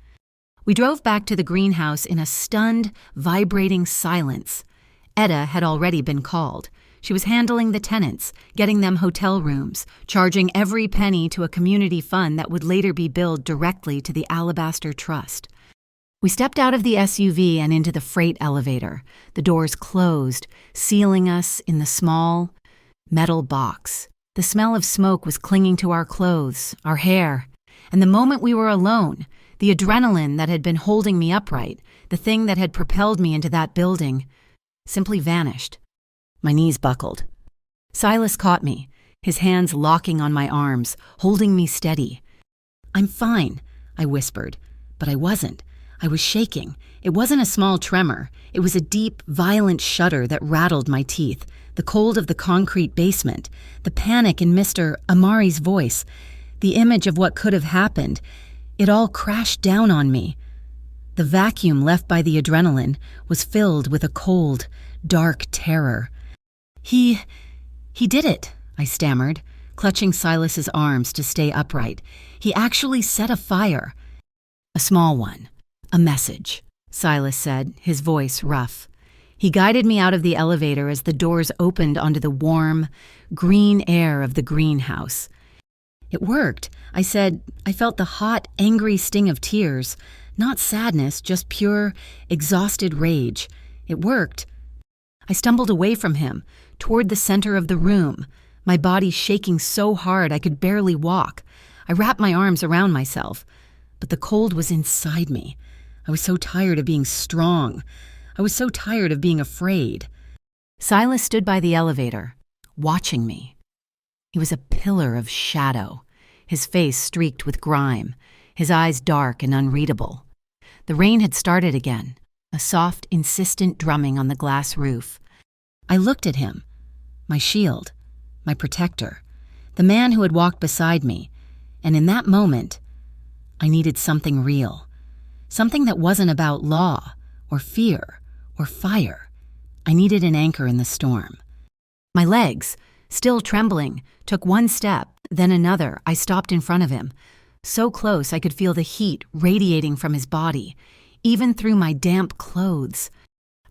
We drove back to the greenhouse in a stunned, vibrating silence. Etta had already been called. She was handling the tenants, getting them hotel rooms, charging every penny to a community fund that would later be billed directly to the Alabaster Trust. We stepped out of the SUV and into the freight elevator. The doors closed, sealing us in the small, metal box. The smell of smoke was clinging to our clothes, our hair. And the moment we were alone, the adrenaline that had been holding me upright, the thing that had propelled me into that building, simply vanished. My knees buckled. Silas caught me, his hands locking on my arms, holding me steady. "I'm fine," I whispered, but I wasn't. I was shaking. It wasn't a small tremor. It was a deep, violent shudder that rattled my teeth, the cold of the concrete basement, the panic in Mr. Amari's voice, the image of what could have happened. It all crashed down on me. The vacuum left by the adrenaline was filled with a cold, dark terror. He did it," I stammered, clutching Silas's arms to stay upright. "He actually set a fire." "A small one. A message," Silas said, his voice rough. He guided me out of the elevator as the doors opened onto the warm, green air of the greenhouse. "It worked," I said. I felt the hot, angry sting of tears. Not sadness, just pure, exhausted rage. It worked. I stumbled away from him, toward the center of the room, my body shaking so hard I could barely walk. I wrapped my arms around myself, but the cold was inside me. I was so tired of being strong. I was so tired of being afraid. Silas stood by the elevator, watching me. He was a pillar of shadow, his face streaked with grime, his eyes dark and unreadable. The rain had started again, a soft, insistent drumming on the glass roof. I looked at him, my shield, my protector, the man who had walked beside me, and in that moment, I needed something real, something that wasn't about law or fear or fire. I needed an anchor in the storm. My legs, still trembling, took one step, then another. I stopped in front of him, so close I could feel the heat radiating from his body, even through my damp clothes.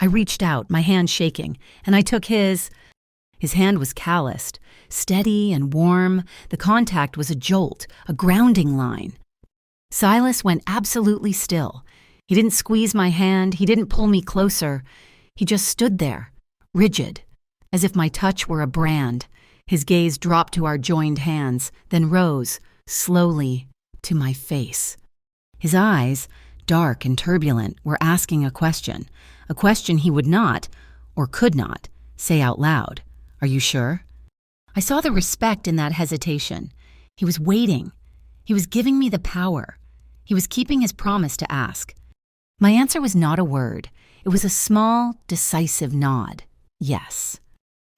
I reached out, my hand shaking, and I took his. His hand was calloused, steady and warm. The contact was a jolt, a grounding line. Silas went absolutely still. He didn't squeeze my hand, he didn't pull me closer. He just stood there, rigid, as if my touch were a brand. His gaze dropped to our joined hands, then rose, slowly, to my face. His eyes, dark and turbulent, were asking a question he would not, or could not, say out loud. Are you sure? I saw the respect in that hesitation. He was waiting. He was giving me the power. He was keeping his promise to ask. My answer was not a word. It was a small, decisive nod. Yes.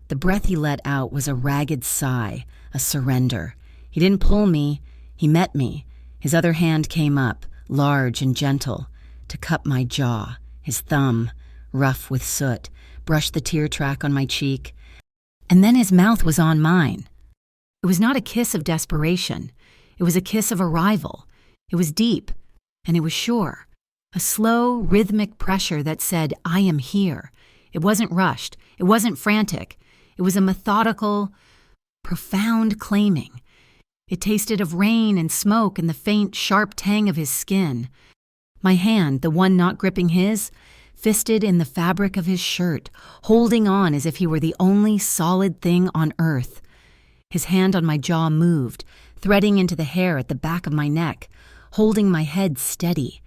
The breath he let out was a ragged sigh, a surrender. He didn't pull me. He met me. His other hand came up, large and gentle, to cup my jaw. His thumb, rough with soot, brushed the tear track on my cheek. And then his mouth was on mine. It was not a kiss of desperation. It was a kiss of arrival. It was deep, and it was sure. A slow, rhythmic pressure that said, I am here. It wasn't rushed. It wasn't frantic. It was a methodical, profound claiming. It tasted of rain and smoke and the faint, sharp tang of his skin. My hand, the one not gripping his, fisted in the fabric of his shirt, holding on as if he were the only solid thing on earth. His hand on my jaw moved, threading into the hair at the back of my neck, holding my head steady.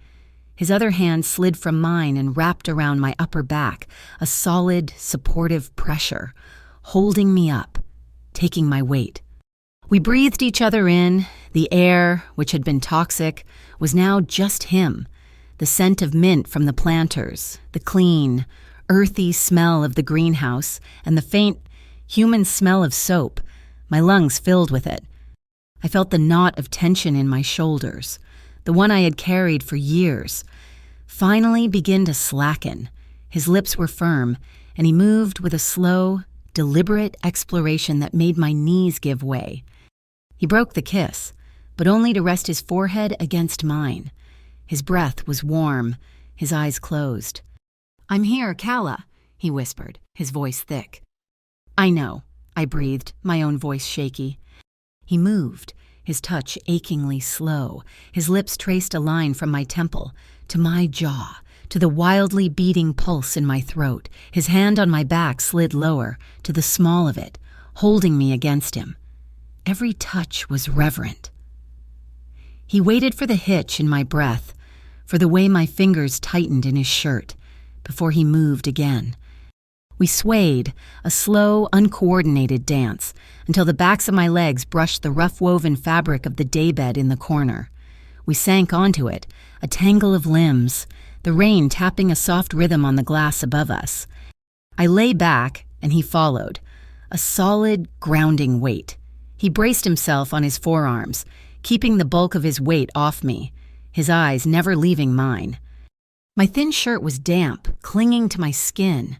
His other hand slid from mine and wrapped around my upper back, a solid, supportive pressure, holding me up, taking my weight. We breathed each other in. The air, which had been toxic, was now just him. The scent of mint from the planters, the clean, earthy smell of the greenhouse, and the faint, human smell of soap, my lungs filled with it. I felt the knot of tension in my shoulders, the one I had carried for years, finally begin to slacken. His lips were firm, and he moved with a slow, deliberate exploration that made my knees give way. He broke the kiss, but only to rest his forehead against mine. His breath was warm, his eyes closed. I'm here, Calla, he whispered, his voice thick. I know, I breathed, my own voice shaky. He moved, his touch achingly slow. His lips traced a line from my temple to my jaw, to the wildly beating pulse in my throat. His hand on my back slid lower, to the small of it, holding me against him. Every touch was reverent. He waited for the hitch in my breath, for the way my fingers tightened in his shirt, before he moved again. We swayed, a slow, uncoordinated dance, until the backs of my legs brushed the rough-woven fabric of the daybed in the corner. We sank onto it, a tangle of limbs, the rain tapping a soft rhythm on the glass above us. I lay back, and he followed, a solid, grounding weight. He braced himself on his forearms, keeping the bulk of his weight off me, his eyes never leaving mine. My thin shirt was damp, clinging to my skin.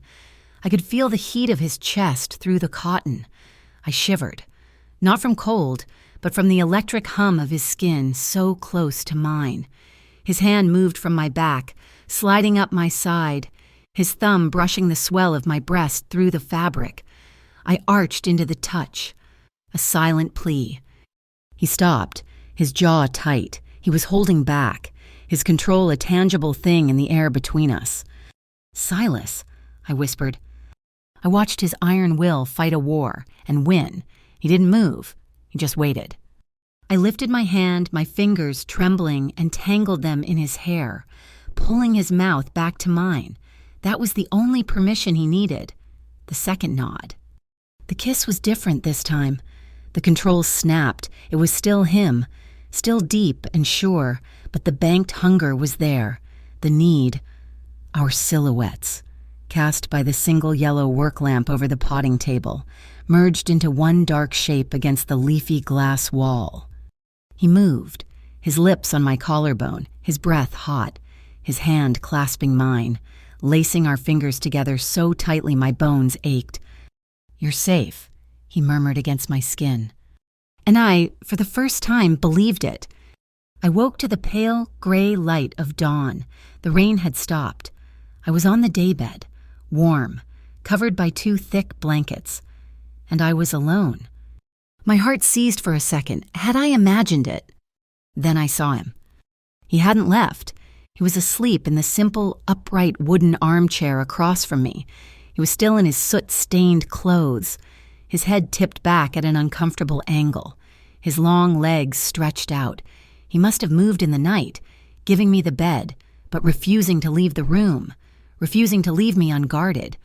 I could feel the heat of his chest through the cotton. I shivered, not from cold, but from the electric hum of his skin so close to mine. His hand moved from my back, sliding up my side, his thumb brushing the swell of my breast through the fabric. I arched into the touch, a silent plea. He stopped, his jaw tight. He was holding back, his control a tangible thing in the air between us. Silas, I whispered. I watched his iron will fight a war and win. He didn't move. He just waited. I lifted my hand, my fingers trembling, and tangled them in his hair, pulling his mouth back to mine. That was the only permission he needed. The second nod. The kiss was different this time. The control snapped. It was still him, still deep and sure, but the banked hunger was there, the need, our silhouettes, cast by the single yellow work lamp over the potting table, merged into one dark shape against the leafy glass wall. He moved, his lips on my collarbone, his breath hot, his hand clasping mine, lacing our fingers together so tightly my bones ached. "You're safe," he murmured against my skin. And I, for the first time, believed it. I woke to the pale, gray light of dawn. The rain had stopped. I was on the daybed, warm, covered by 2 thick blankets. And I was alone. My heart seized for a second. Had I imagined it? Then I saw him. He hadn't left. He was asleep in the simple, upright wooden armchair across from me. He was still in his soot-stained clothes, his head tipped back at an uncomfortable angle, his long legs stretched out. He must have moved in the night, giving me the bed, but refusing to leave the room, refusing to leave me unguarded.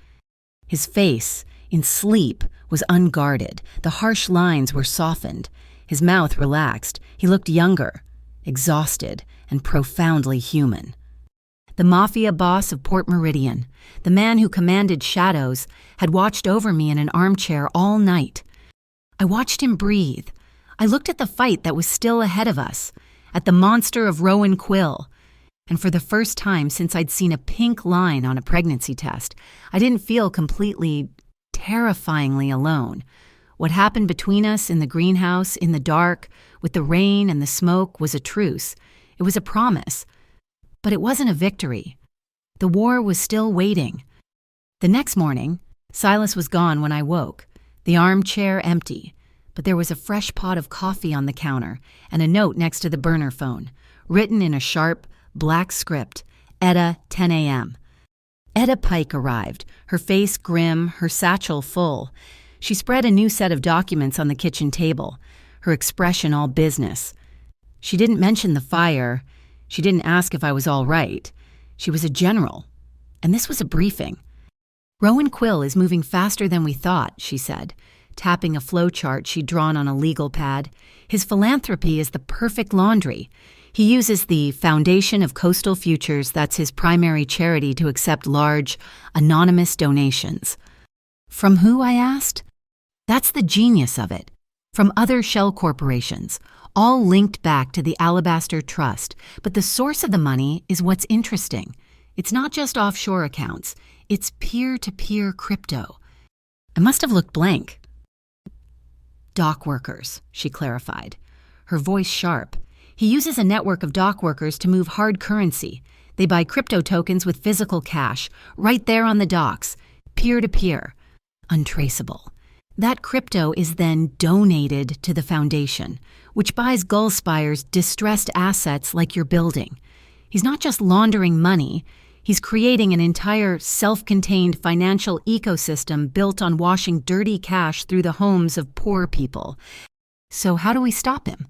His face, in sleep, was unguarded. The harsh lines were softened. His mouth relaxed. He looked younger, exhausted, and profoundly human. The mafia boss of Port Meridian, the man who commanded shadows, had watched over me in an armchair all night. I watched him breathe. I looked at the fight that was still ahead of us, at the monster of Rowan Quill, and for the first time since I'd seen a pink line on a pregnancy test, I didn't feel completely, terrifyingly alone. What happened between us in the greenhouse, in the dark, with the rain and the smoke, was a truce. It was a promise. But it wasn't a victory. The war was still waiting. The next morning, Silas was gone when I woke, the armchair empty, but there was a fresh pot of coffee on the counter and a note next to the burner phone, written in a sharp, black script, Etta, 10 a.m. Etta Pike arrived, her face grim, her satchel full. She spread a new set of documents on the kitchen table, her expression all business. She didn't mention the fire. She didn't ask if I was all right. She was a general, and this was a briefing. "Rowan Quill is moving faster than we thought," she said, tapping a flow chart she'd drawn on a legal pad. "His philanthropy is the perfect laundry. He uses the Foundation of Coastal Futures, that's his primary charity, to accept large, anonymous donations." "From who?" I asked. "That's the genius of it. From other shell corporations, all linked back to the Alabaster Trust. But the source of the money is what's interesting. It's not just offshore accounts. It's peer-to-peer crypto." I must have looked blank. "Dock workers," she clarified, her voice sharp. "He uses a network of dock workers to move hard currency. They buy crypto tokens with physical cash, right there on the docks, peer-to-peer, untraceable. That crypto is then donated to the foundation, which buys Gullspire's distressed assets like your building. He's not just laundering money, he's creating an entire self-contained financial ecosystem built on washing dirty cash through the homes of poor people. So how do we stop him?"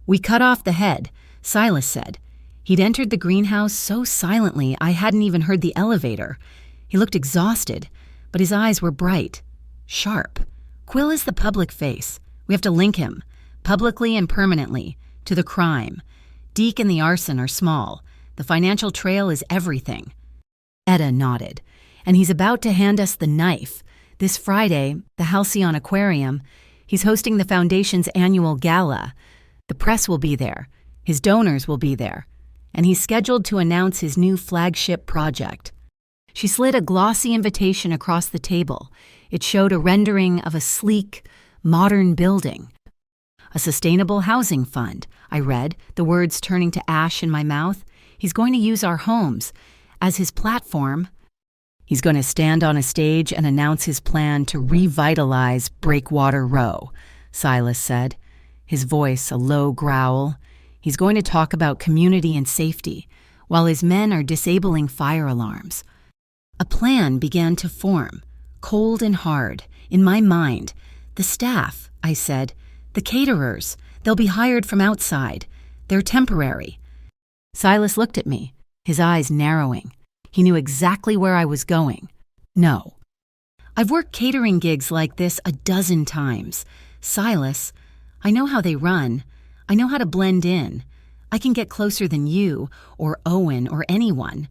"We cut off the head," Silas said. He'd entered the greenhouse so silently I hadn't even heard the elevator. He looked exhausted, but his eyes were bright, sharp. "Quill is the public face. We have to link him, publicly and permanently, to the crime. Deke and the arson are small. The financial trail is everything." Etta nodded. "And he's about to hand us the knife. This Friday, the Halcyon Aquarium, he's hosting the Foundation's annual gala. The press will be there. His donors will be there. And he's scheduled to announce his new flagship project." She slid a glossy invitation across the table. It showed a rendering of a sleek, modern building. "A sustainable housing fund," I read, the words turning to ash in my mouth. "He's going to use our homes as his platform. He's going to stand on a stage and announce his plan to revitalize Breakwater Row," Silas said, his voice a low growl. "He's going to talk about community and safety, while his men are disabling fire alarms." A plan began to form, cold and hard, in my mind. "The staff," I said. "The caterers. They'll be hired from outside. They're temporary." Silas looked at me, his eyes narrowing. He knew exactly where I was going. "No." "I've worked catering gigs like this a dozen times. Silas, I know how they run. I know how to blend in. I can get closer than you, or Owen, or anyone.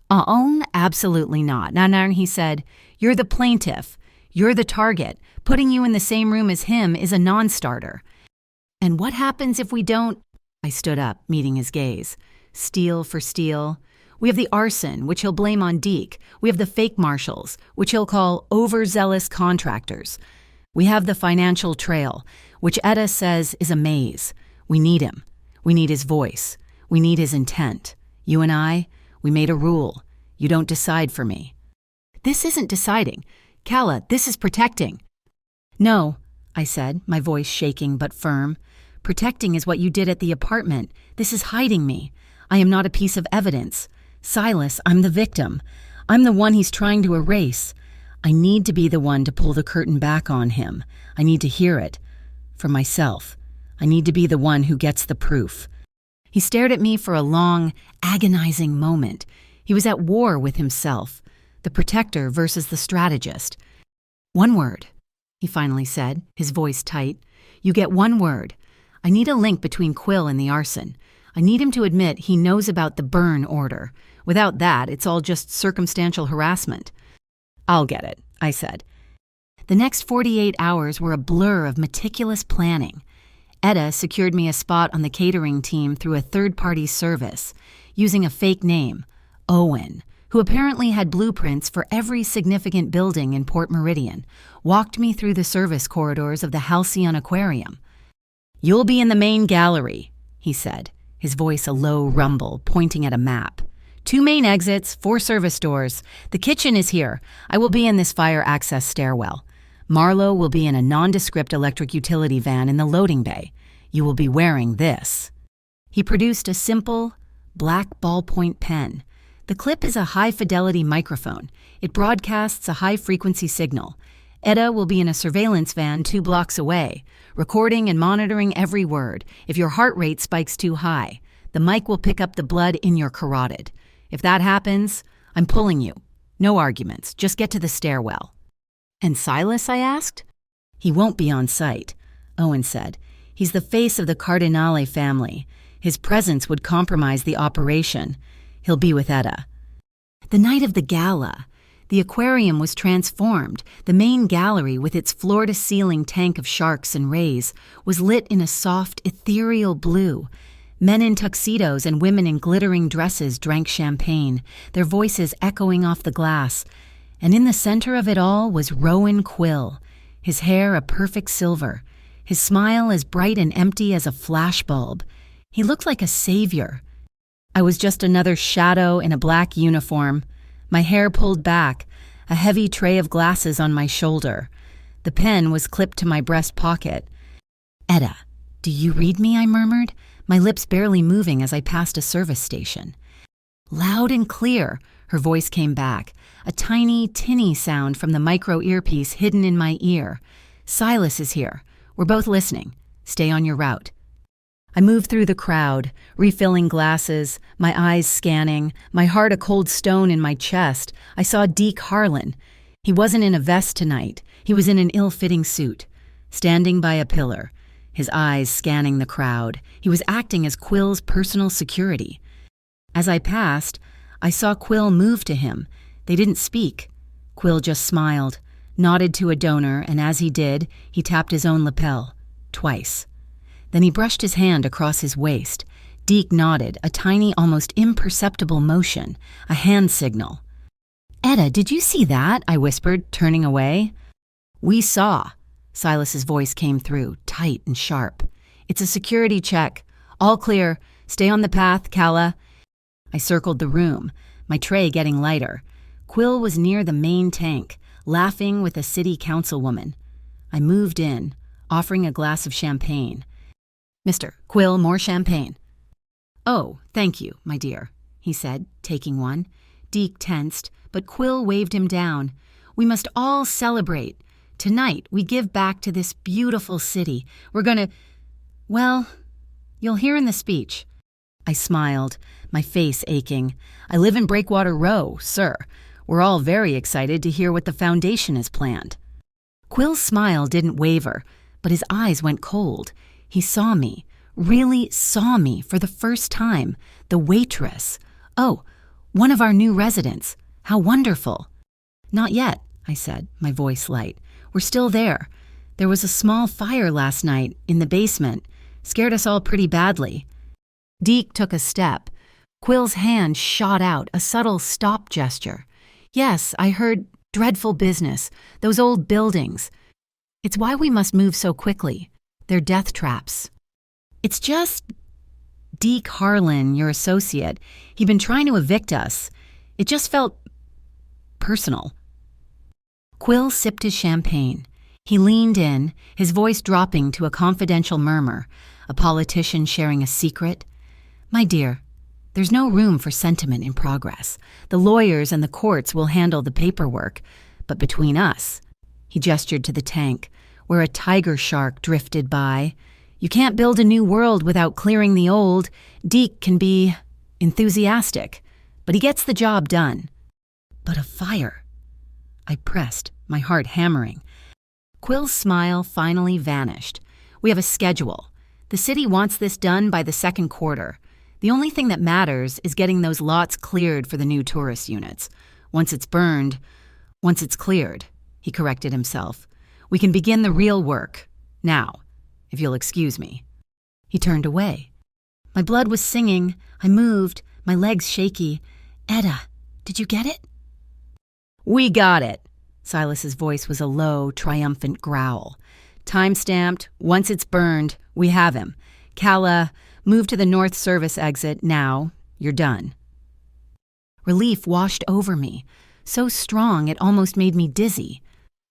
Absolutely not. No, he said. You're the plaintiff. You're the target. Putting you in the same room as him is a non-starter. And what happens if we don't? I stood up, meeting his gaze. Steal for steal. We have the arson, which he'll blame on Deke. We have the fake marshals, which he'll call overzealous contractors. We have the financial trail, which Etta says is a maze. We need him. We need his voice. We need his intent. You and I, we made a rule. You don't decide for me. This isn't deciding. Calla, this is protecting. No, I said, my voice shaking but firm. Protecting is what you did at the apartment. This is hiding me. I am not a piece of evidence. Silas, I'm the victim. I'm the one he's trying to erase. I need to be the one to pull the curtain back on him. I need to hear it. For myself. I need to be the one who gets the proof. He stared at me for a long, agonizing moment. He was at war with himself, the protector versus the strategist. One word, he finally said, his voice tight. You get one word. I need a link between Quill and the arson. I need him to admit he knows about the burn order. Without that, it's all just circumstantial harassment. I'll get it, I said. The next 48 hours were a blur of meticulous planning. Etta secured me a spot on the catering team through a third-party service, using a fake name, Owen, who apparently had blueprints for every significant building in Port Meridian, walked me through the service corridors of the Halcyon Aquarium. You'll be in the main gallery, he said, his voice a low rumble, pointing at a map. 2 main exits, 4 service doors. The kitchen is here. I will be in this fire access stairwell. Marlowe will be in a nondescript electric utility van in the loading bay. You will be wearing this. He produced a simple, black ballpoint pen. The clip is a high-fidelity microphone. It broadcasts a high-frequency signal. Etta will be in a surveillance van 2 blocks away, recording and monitoring every word. If your heart rate spikes too high, the mic will pick up the blood in your carotid. If that happens, I'm pulling you. No arguments. Just get to the stairwell. And Silas, I asked? He won't be on site, Owen said. He's the face of the Cardinale family. His presence would compromise the operation. He'll be with Etta. The night of the gala, the aquarium was transformed. The main gallery, with its floor-to-ceiling tank of sharks and rays, was lit in a soft, ethereal blue. Men in tuxedos and women in glittering dresses drank champagne, their voices echoing off the glass. And in the center of it all was Rowan Quill, his hair a perfect silver, his smile as bright and empty as a flashbulb. He looked like a savior. I was just another shadow in a black uniform, my hair pulled back, a heavy tray of glasses on my shoulder. The pen was clipped to my breast pocket. Etta, do you read me? I murmured, my lips barely moving as I passed a service station. Loud and clear, her voice came back, a tiny, tinny sound from the micro earpiece hidden in my ear. Silas is here. We're both listening. Stay on your route. I moved through the crowd, refilling glasses, my eyes scanning, my heart a cold stone in my chest. I saw Deke Harlan. He wasn't in a vest tonight. He was in an ill-fitting suit, standing by a pillar, his eyes scanning the crowd. He was acting as Quill's personal security. As I passed, I saw Quill move to him. They didn't speak. Quill just smiled, nodded to a donor, and as he did, he tapped his own lapel, twice. Then he brushed his hand across his waist. Deke nodded, a tiny, almost imperceptible motion, a hand signal. Etta, did you see that? I whispered, turning away. We saw. Silas's voice came through, tight and sharp. It's a security check. All clear. Stay on the path, Calla. I circled the room, my tray getting lighter. Quill was near the main tank, laughing with a city councilwoman. I moved in, offering a glass of champagne. Mr. Quill, more champagne. Oh, thank you, my dear, he said, taking one. Deke tensed, but Quill waved him down. We must all celebrate. Tonight, we give back to this beautiful city. We're gonna... Well, you'll hear in the speech. I smiled, my face aching. I live in Breakwater Row, sir. We're all very excited to hear what the foundation has planned. Quill's smile didn't waver, but his eyes went cold. He saw me, really saw me for the first time, the waitress. Oh, one of our new residents. How wonderful. Not yet, I said, my voice light. We're still there. There was a small fire last night in the basement. Scared us all pretty badly. Deke took a step. Quill's hand shot out, a subtle stop gesture. Yes, I heard dreadful business. Those old buildings. It's why we must move so quickly. They're death traps. It's just Deke Harlan, your associate. He'd been trying to evict us. It just felt personal. Quill sipped his champagne. He leaned in, his voice dropping to a confidential murmur, a politician sharing a secret. My dear, there's no room for sentiment in progress. The lawyers and the courts will handle the paperwork. But between us, he gestured to the tank, where a tiger shark drifted by. You can't build a new world without clearing the old. Deke can be enthusiastic, but he gets the job done. But a fire. I pressed, my heart hammering. Quill's smile finally vanished. We have a schedule. The city wants this done by the second quarter. The only thing that matters is getting those lots cleared for the new tourist units. Once it's cleared, he corrected himself. We can begin the real work. Now, if you'll excuse me. He turned away. My blood was singing. I moved, my legs shaky. Etta, did you get it? We got it. Silas's voice was a low, triumphant growl. Time-stamped, once it's burned, we have him. Calla, move to the north service exit now. You're done. Relief washed over me, so strong it almost made me dizzy.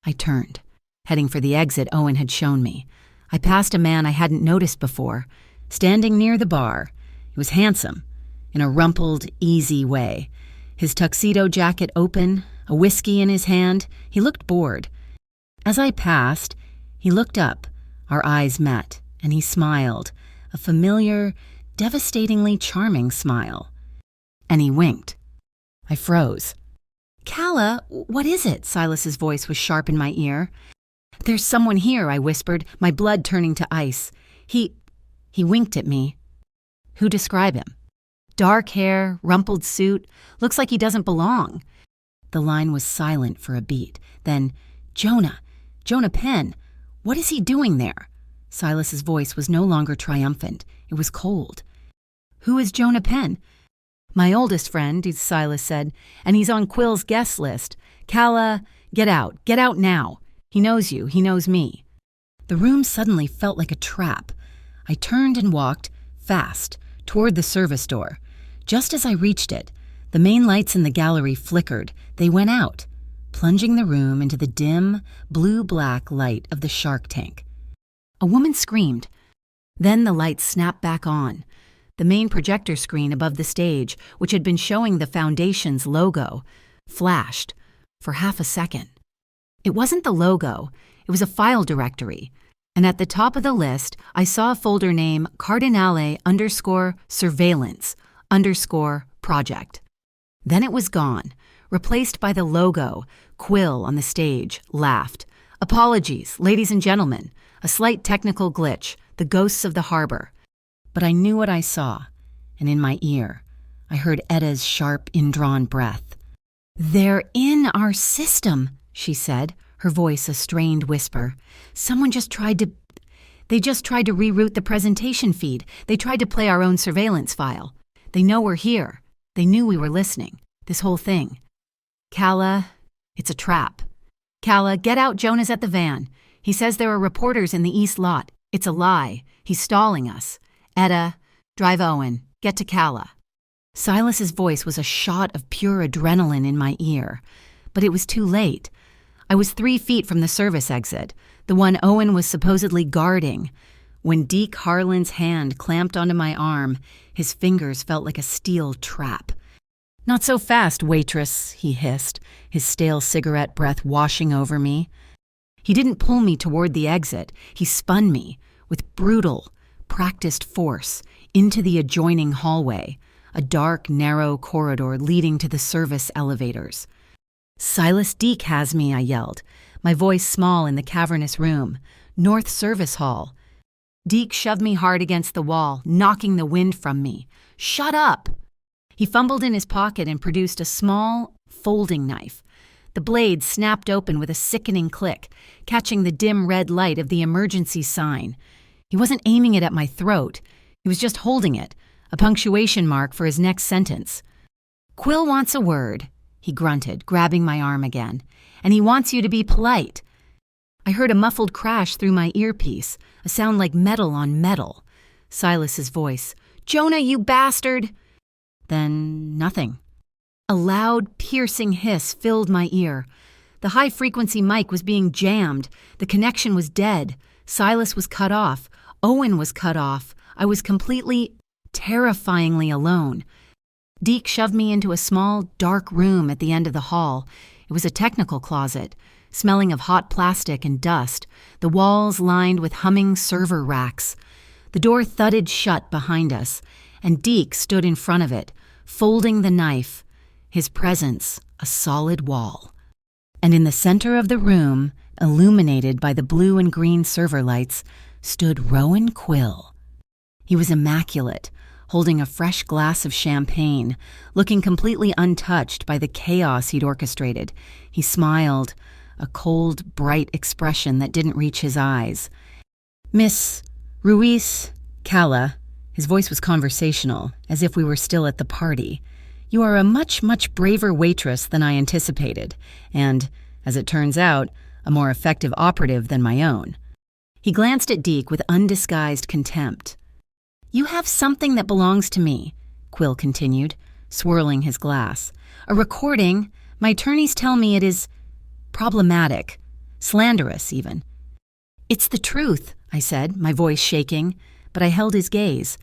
I turned, heading for the exit Owen had shown me. I passed a man I hadn't noticed before, standing near the bar. He was handsome, in a rumpled, easy way. His tuxedo jacket open, a whiskey in his hand. He looked bored. As I passed, he looked up. Our eyes met, and he smiled, a familiar, devastatingly charming smile. And he winked. I froze. Calla, what is it? Silas's voice was sharp in my ear. There's someone here, I whispered, my blood turning to ice. He winked at me. Who describe him? Dark hair, rumpled suit, looks like he doesn't belong. The line was silent for a beat. Then, Jonah Penn, what is he doing there? Silas's voice was no longer triumphant. It was cold. Who is Jonah Penn? My oldest friend, Silas said, and he's on Quill's guest list. Calla, get out now. He knows you, he knows me. The room suddenly felt like a trap. I turned and walked, fast, toward the service door. Just as I reached it, the main lights in the gallery flickered. They went out, plunging the room into the dim, blue-black light of the shark tank. A woman screamed. Then the lights snapped back on. The main projector screen above the stage, which had been showing the Foundation's logo, flashed for half a second. It wasn't the logo, it was a file directory, and at the top of the list, I saw a folder name Cardinale_surveillance_project. Then it was gone, replaced by the logo. Quill on the stage laughed. Apologies, ladies and gentlemen, a slight technical glitch, the ghosts of the harbor. But I knew what I saw, and in my ear, I heard Etta's sharp, indrawn breath. They're in our system, she said, her voice a strained whisper. They just tried to reroute the presentation feed. They tried to play our own surveillance file. They know we're here. They knew we were listening. This whole thing. Calla, it's a trap. Calla, get out. Jonah's at the van. He says there are reporters in the east lot. It's a lie. He's stalling us. Etta, drive Owen. Get to Calla. Silas's voice was a shot of pure adrenaline in my ear. But it was too late. I was 3 feet from the service exit, the one Owen was supposedly guarding. When Deke Harlan's hand clamped onto my arm, his fingers felt like a steel trap. Not so fast, waitress, he hissed, his stale cigarette breath washing over me. He didn't pull me toward the exit. He spun me, with brutal, practiced force, into the adjoining hallway, a dark, narrow corridor leading to the service elevators. Silas Deke has me, I yelled, my voice small in the cavernous room. North Service Hall. Deke shoved me hard against the wall, knocking the wind from me. "Shut up!" He fumbled in his pocket and produced a small, folding knife. The blade snapped open with a sickening click, catching the dim red light of the emergency sign. He wasn't aiming it at my throat. He was just holding it, a punctuation mark for his next sentence. "Quill wants a word," he grunted, grabbing my arm again. "And he wants you to be polite." I heard a muffled crash through my earpiece, a sound like metal on metal. Silas's voice. "Jonah, you bastard!" Then nothing. A loud, piercing hiss filled my ear. The high-frequency mic was being jammed. The connection was dead. Silas was cut off. Owen was cut off. I was completely, terrifyingly alone. Deke shoved me into a small, dark room at the end of the hall. It was a technical closet, smelling of hot plastic and dust, the walls lined with humming server racks. The door thudded shut behind us, and Deke stood in front of it, folding the knife, his presence a solid wall. And in the center of the room, illuminated by the blue and green server lights, stood Rowan Quill. He was immaculate, holding a fresh glass of champagne, looking completely untouched by the chaos he'd orchestrated. He smiled, a cold, bright expression that didn't reach his eyes. "Miss Ruiz Calla," his voice was conversational, as if we were still at the party. "You are a much, much braver waitress than I anticipated, and, as it turns out, a more effective operative than my own." He glanced at Deke with undisguised contempt. "You have something that belongs to me," Quill continued, swirling his glass. "A recording. My attorneys tell me it is problematic, slanderous even." "It's the truth," I said, my voice shaking, but I held his gaze.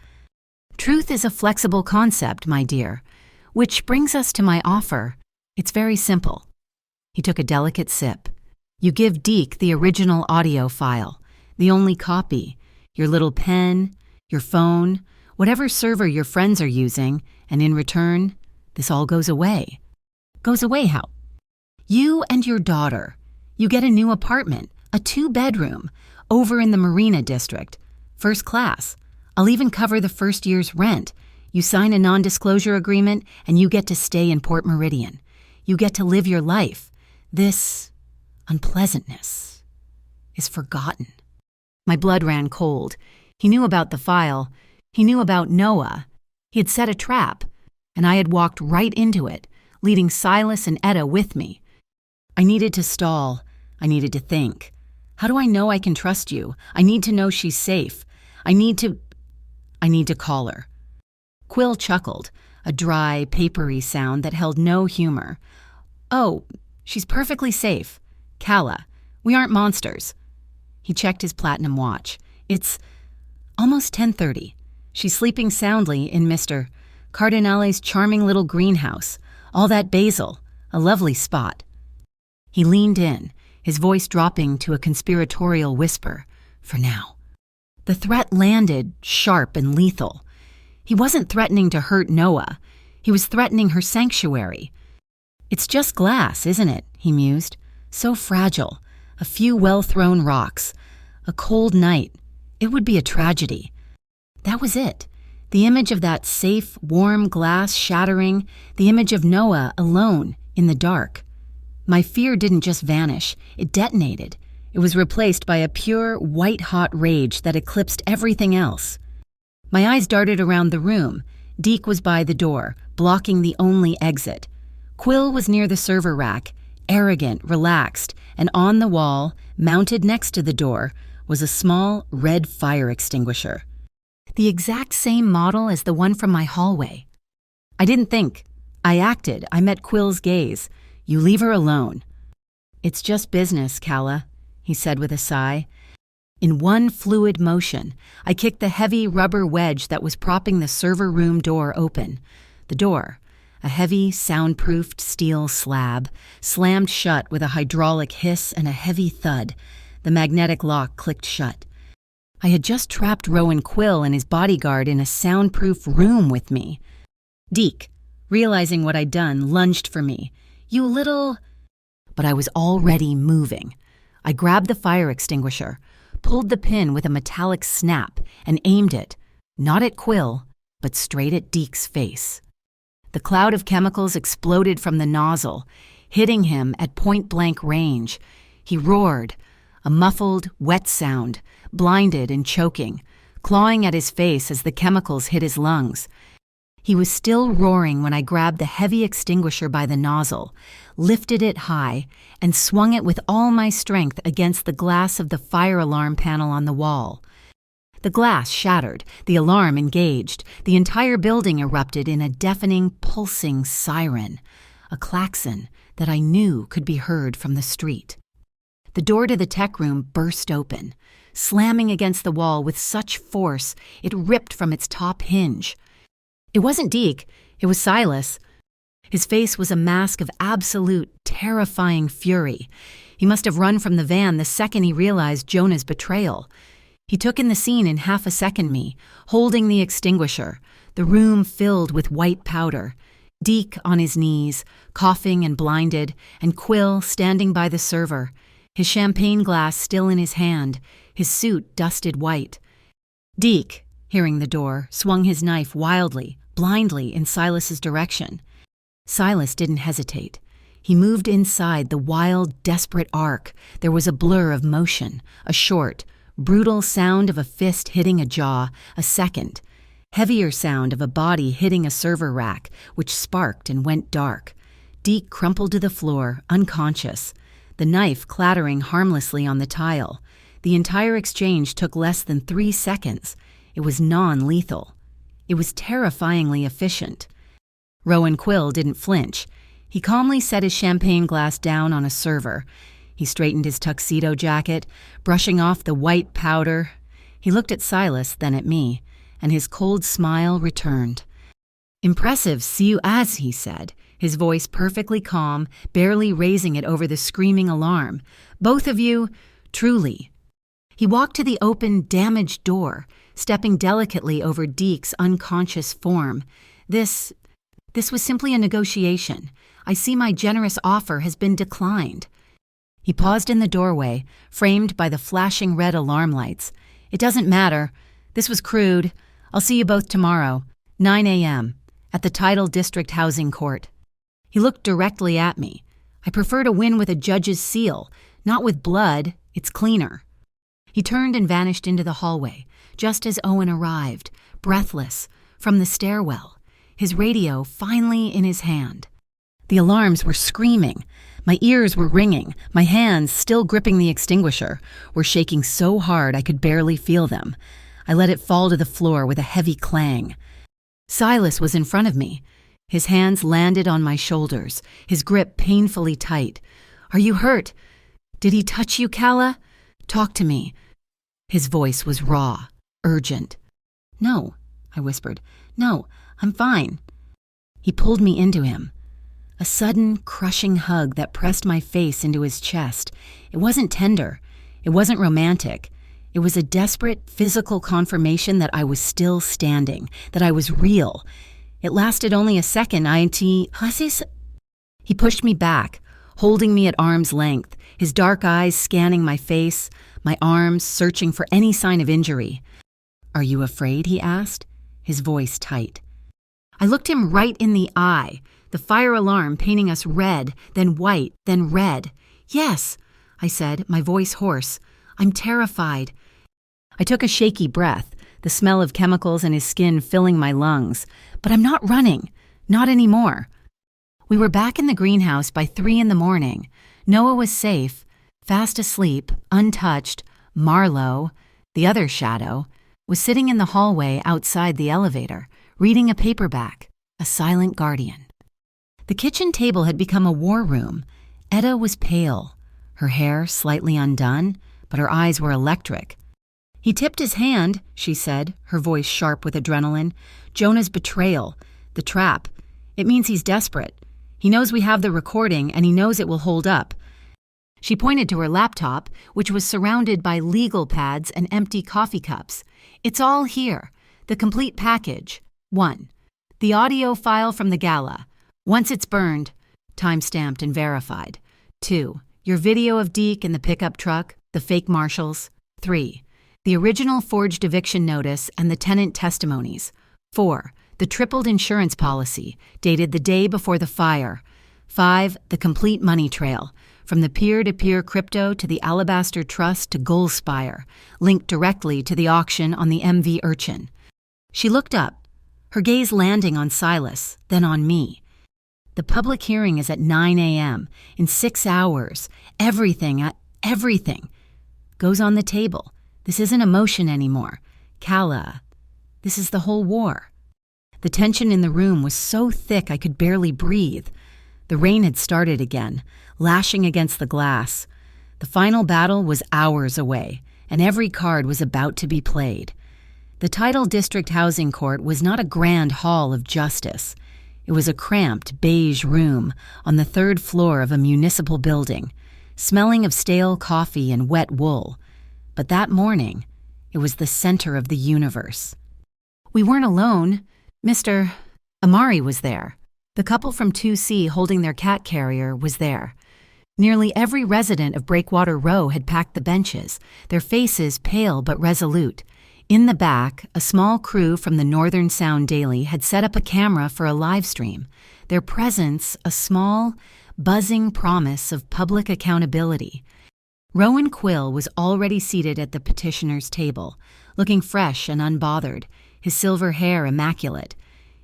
"Truth is a flexible concept, my dear, which brings us to my offer. It's very simple." He took a delicate sip. "You give Deke the original audio file, the only copy, your little pen, your phone, whatever server your friends are using, and in return, this all goes away." "Goes away how?" "You and your daughter. You get a new apartment, a 2-bedroom, over in the Marina District. First class. I'll even cover the first year's rent. You sign a non-disclosure agreement, and you get to stay in Port Meridian. You get to live your life. This unpleasantness is forgotten." My blood ran cold. He knew about the file. He knew about Noah. He had set a trap, and I had walked right into it, leading Silas and Etta with me. I needed to stall. I needed to think. How do I know I can trust you? I need to know she's safe. I need to call her. Quill chuckled, a dry, papery sound that held no humor. "Oh, she's perfectly safe. Calla, we aren't monsters." He checked his platinum watch. "It's almost 10:30. She's sleeping soundly in Mr. Cardinale's charming little greenhouse. All that basil, a lovely spot." He leaned in, his voice dropping to a conspiratorial whisper, "For now." The threat landed, sharp and lethal. He wasn't threatening to hurt Noah. He was threatening her sanctuary. "It's just glass, isn't it?" he mused. "So fragile. A few well-thrown rocks. A cold night. It would be a tragedy." That was it. The image of that safe, warm glass shattering, the image of Noah alone in the dark. My fear didn't just vanish. It detonated. It was replaced by a pure, white-hot rage that eclipsed everything else. My eyes darted around the room. Deke was by the door, blocking the only exit. Quill was near the server rack, arrogant, relaxed, and on the wall, mounted next to the door, was a small, red fire extinguisher. The exact same model as the one from my hallway. I didn't think. I acted. I met Quill's gaze. "You leave her alone." "It's just business, Calla," he said with a sigh. In one fluid motion, I kicked the heavy rubber wedge that was propping the server room door open. The door, a heavy, soundproofed steel slab, slammed shut with a hydraulic hiss and a heavy thud. The magnetic lock clicked shut. I had just trapped Rowan Quill and his bodyguard in a soundproof room with me. Deke, realizing what I'd done, lunged for me. "You little—" But I was already moving. I grabbed the fire extinguisher, pulled the pin with a metallic snap, and aimed it, not at Quill, but straight at Deke's face. The cloud of chemicals exploded from the nozzle, hitting him at point-blank range. He roared, a muffled, wet sound, blinded and choking, clawing at his face as the chemicals hit his lungs. He was still roaring when I grabbed the heavy extinguisher by the nozzle, lifted it high, and swung it with all my strength against the glass of the fire alarm panel on the wall. The glass shattered, the alarm engaged, the entire building erupted in a deafening, pulsing siren, a klaxon that I knew could be heard from the street. The door to the tech room burst open, slamming against the wall with such force it ripped from its top hinge. It wasn't Deke, it was Silas. His face was a mask of absolute, terrifying fury. He must have run from the van the second he realized Jonah's betrayal. He took in the scene in half a second me, holding the extinguisher, the room filled with white powder, Deke on his knees, coughing and blinded, and Quill standing by the server, his champagne glass still in his hand, his suit dusted white. Deke, hearing the door, swung his knife wildly, blindly in Silas's direction. Silas didn't hesitate. He moved inside the wild, desperate arc. There was a blur of motion, a short, brutal sound of a fist hitting a jaw, a second, heavier sound of a body hitting a server rack, which sparked and went dark. Deke crumpled to the floor, unconscious, the knife clattering harmlessly on the tile. The entire exchange took less than 3 seconds. It was non-lethal. It was terrifyingly efficient. Rowan Quill didn't flinch. He calmly set his champagne glass down on a server. He straightened his tuxedo jacket, brushing off the white powder. He looked at Silas, then at me, and his cold smile returned. "Impressive, see you as," he said, his voice perfectly calm, barely raising it over the screaming alarm. "Both of you, truly." He walked to the open, damaged door, stepping delicately over Deke's unconscious form. This was simply a negotiation. I see my generous offer has been declined." He paused in the doorway, framed by the flashing red alarm lights. "It doesn't matter. This was crude. I'll see you both tomorrow, 9 a.m., at the Tidal District Housing Court." He looked directly at me. "I prefer to win with a judge's seal, not with blood. It's cleaner." He turned and vanished into the hallway, just as Owen arrived, breathless, from the stairwell, his radio finally in his hand. The alarms were screaming. My ears were ringing. My hands, still gripping the extinguisher, were shaking so hard I could barely feel them. I let it fall to the floor with a heavy clang. Silas was in front of me. His hands landed on my shoulders, his grip painfully tight. "Are you hurt? Did he touch you, Calla? Talk to me." His voice was raw, urgent. "No," I whispered. "No, I'm fine." He pulled me into him. A sudden, crushing hug that pressed my face into his chest. It wasn't tender. It wasn't romantic. It was a desperate, physical confirmation that I was still standing, that I was real. It lasted only a second. He pushed me back, holding me at arm's length, his dark eyes scanning my face, my arms searching for any sign of injury. "Are you afraid?" he asked, his voice tight. I looked him right in the eye, the fire alarm painting us red, then white, then red. "Yes," I said, my voice hoarse. "I'm terrified." I took a shaky breath, the smell of chemicals in his skin filling my lungs. "But I'm not running. Not anymore." We were back in the greenhouse by 3 a.m. Noah was safe, fast asleep, untouched. Marlowe, the other shadow, was sitting in the hallway outside the elevator, reading a paperback, a silent guardian. The kitchen table had become a war room. Etta was pale, her hair slightly undone, but her eyes were electric. "He tipped his hand," she said, her voice sharp with adrenaline. "Jonah's betrayal. The trap. It means he's desperate. He knows we have the recording, and he knows it will hold up." She pointed to her laptop, which was surrounded by legal pads and empty coffee cups. "It's all here. The complete package. 1. The audio file from the gala. Once it's burned, time-stamped and verified. 2. Your video of Deke in the pickup truck, the fake marshals. 3. The original forged eviction notice and the tenant testimonies. 4. The tripled insurance policy, dated the day before the fire. 5. The complete money trail, from the peer-to-peer crypto to the Alabaster Trust to Goldspire, linked directly to the auction on the MV Urchin. She looked up, her gaze landing on Silas, then on me. The public hearing is at 9 a.m. In 6 hours. Everything goes on the table. This isn't emotion anymore. Kala, this is the whole war. The tension in the room was so thick I could barely breathe. The rain had started again, lashing against the glass. The final battle was hours away, and every card was about to be played. The Tidal District Housing Court was not a grand hall of justice. It was a cramped, beige room on the 3rd floor of a municipal building, smelling of stale coffee and wet wool. But that morning, it was the center of the universe. We weren't alone. Mr. Amari was there. The couple from 2C holding their cat carrier was there. Nearly every resident of Breakwater Row had packed the benches, their faces pale but resolute. In the back, a small crew from the Northern Sound Daily had set up a camera for a live stream, their presence a small, buzzing promise of public accountability. Rowan Quill was already seated at the petitioner's table, looking fresh and unbothered, his silver hair immaculate.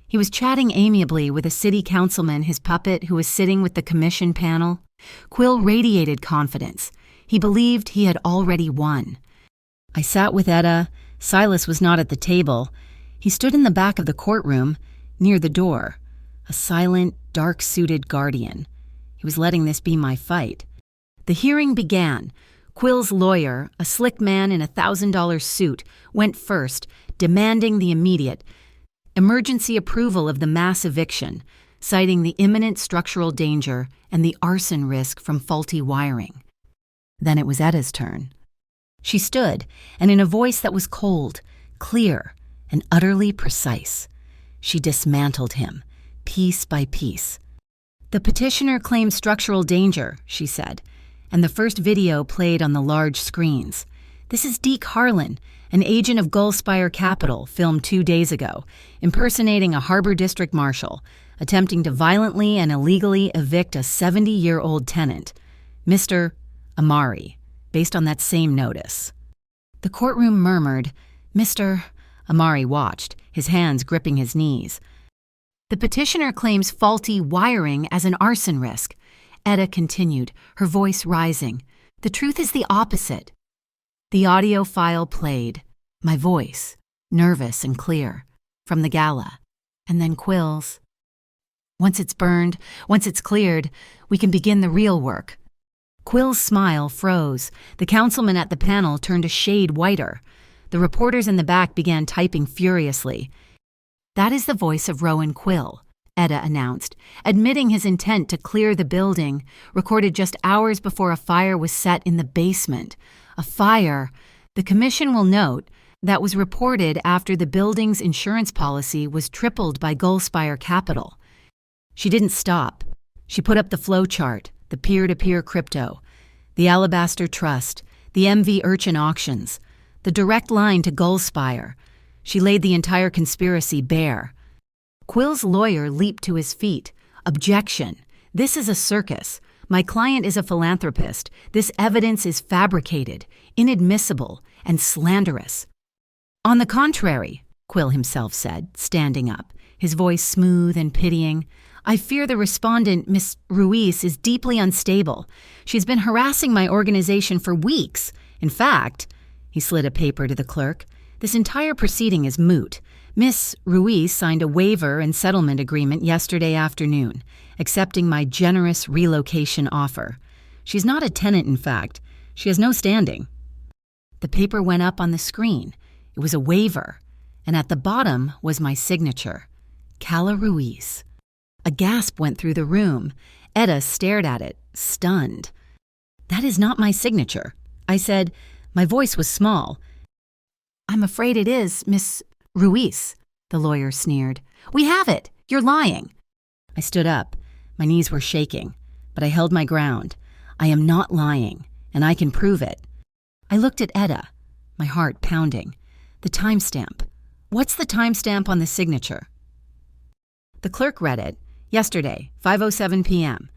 He was chatting amiably with a city councilman, his puppet, who was sitting with the commission panel. Quill radiated confidence. He believed he had already won. I sat with Etta. Silas was not at the table. He stood in the back of the courtroom, near the door, a silent, dark-suited guardian. He was letting this be my fight. The hearing began. Quill's lawyer, a slick man in a $1,000 suit, went first, demanding the immediate emergency approval of the mass eviction, citing the imminent structural danger and the arson risk from faulty wiring. Then it was Etta's turn. She stood, and in a voice that was cold, clear, and utterly precise, she dismantled him, piece by piece. The petitioner claimed structural danger, she said, and the first video played on the large screens. This is Deke Harlan, an agent of Goldspire Capital, filmed 2 days ago, impersonating a Harbor District Marshal, attempting to violently and illegally evict a 70-year-old tenant, Mr. Amari, based on that same notice. The courtroom murmured. Mr. Amari watched, his hands gripping his knees. The petitioner claims faulty wiring as an arson risk. Etta continued, her voice rising. The truth is the opposite. The audio file played, my voice, nervous and clear, from the gala, and then Quill's. Once it's burned, once it's cleared, we can begin the real work. Quill's smile froze. The councilman at the panel turned a shade whiter. The reporters in the back began typing furiously. That is the voice of Rowan Quill, Etta announced, admitting his intent to clear the building, recorded just hours before a fire was set in the basement. A fire, the commission will note, that was reported after the building's insurance policy was tripled by Goldspire Capital. She didn't stop. She put up the flow chart, the peer-to-peer crypto, the Alabaster Trust, the MV Urchin auctions, the direct line to Goldspire. She laid the entire conspiracy bare. Quill's lawyer leaped to his feet. Objection. This is a circus. My client is a philanthropist. This evidence is fabricated, inadmissible, and slanderous. On the contrary, Quill himself said, standing up, his voice smooth and pitying, I fear the respondent, Miss Ruiz, is deeply unstable. She's been harassing my organization for weeks. In fact, he slid a paper to the clerk, this entire proceeding is moot. Miss Ruiz signed a waiver and settlement agreement yesterday afternoon, accepting my generous relocation offer. She's not a tenant, in fact. She has no standing. The paper went up on the screen. It was a waiver, and at the bottom was my signature, Cala Ruiz. A gasp went through the room. Etta stared at it, stunned. That is not my signature, I said. My voice was small. I'm afraid it is, Miss Ruiz, the lawyer sneered. We have it. You're lying. I stood up. My knees were shaking, but I held my ground. I am not lying, and I can prove it. I looked at Etta. My heart pounding. The timestamp. What's the timestamp on the signature? The clerk read it. Yesterday, 5:07 p.m.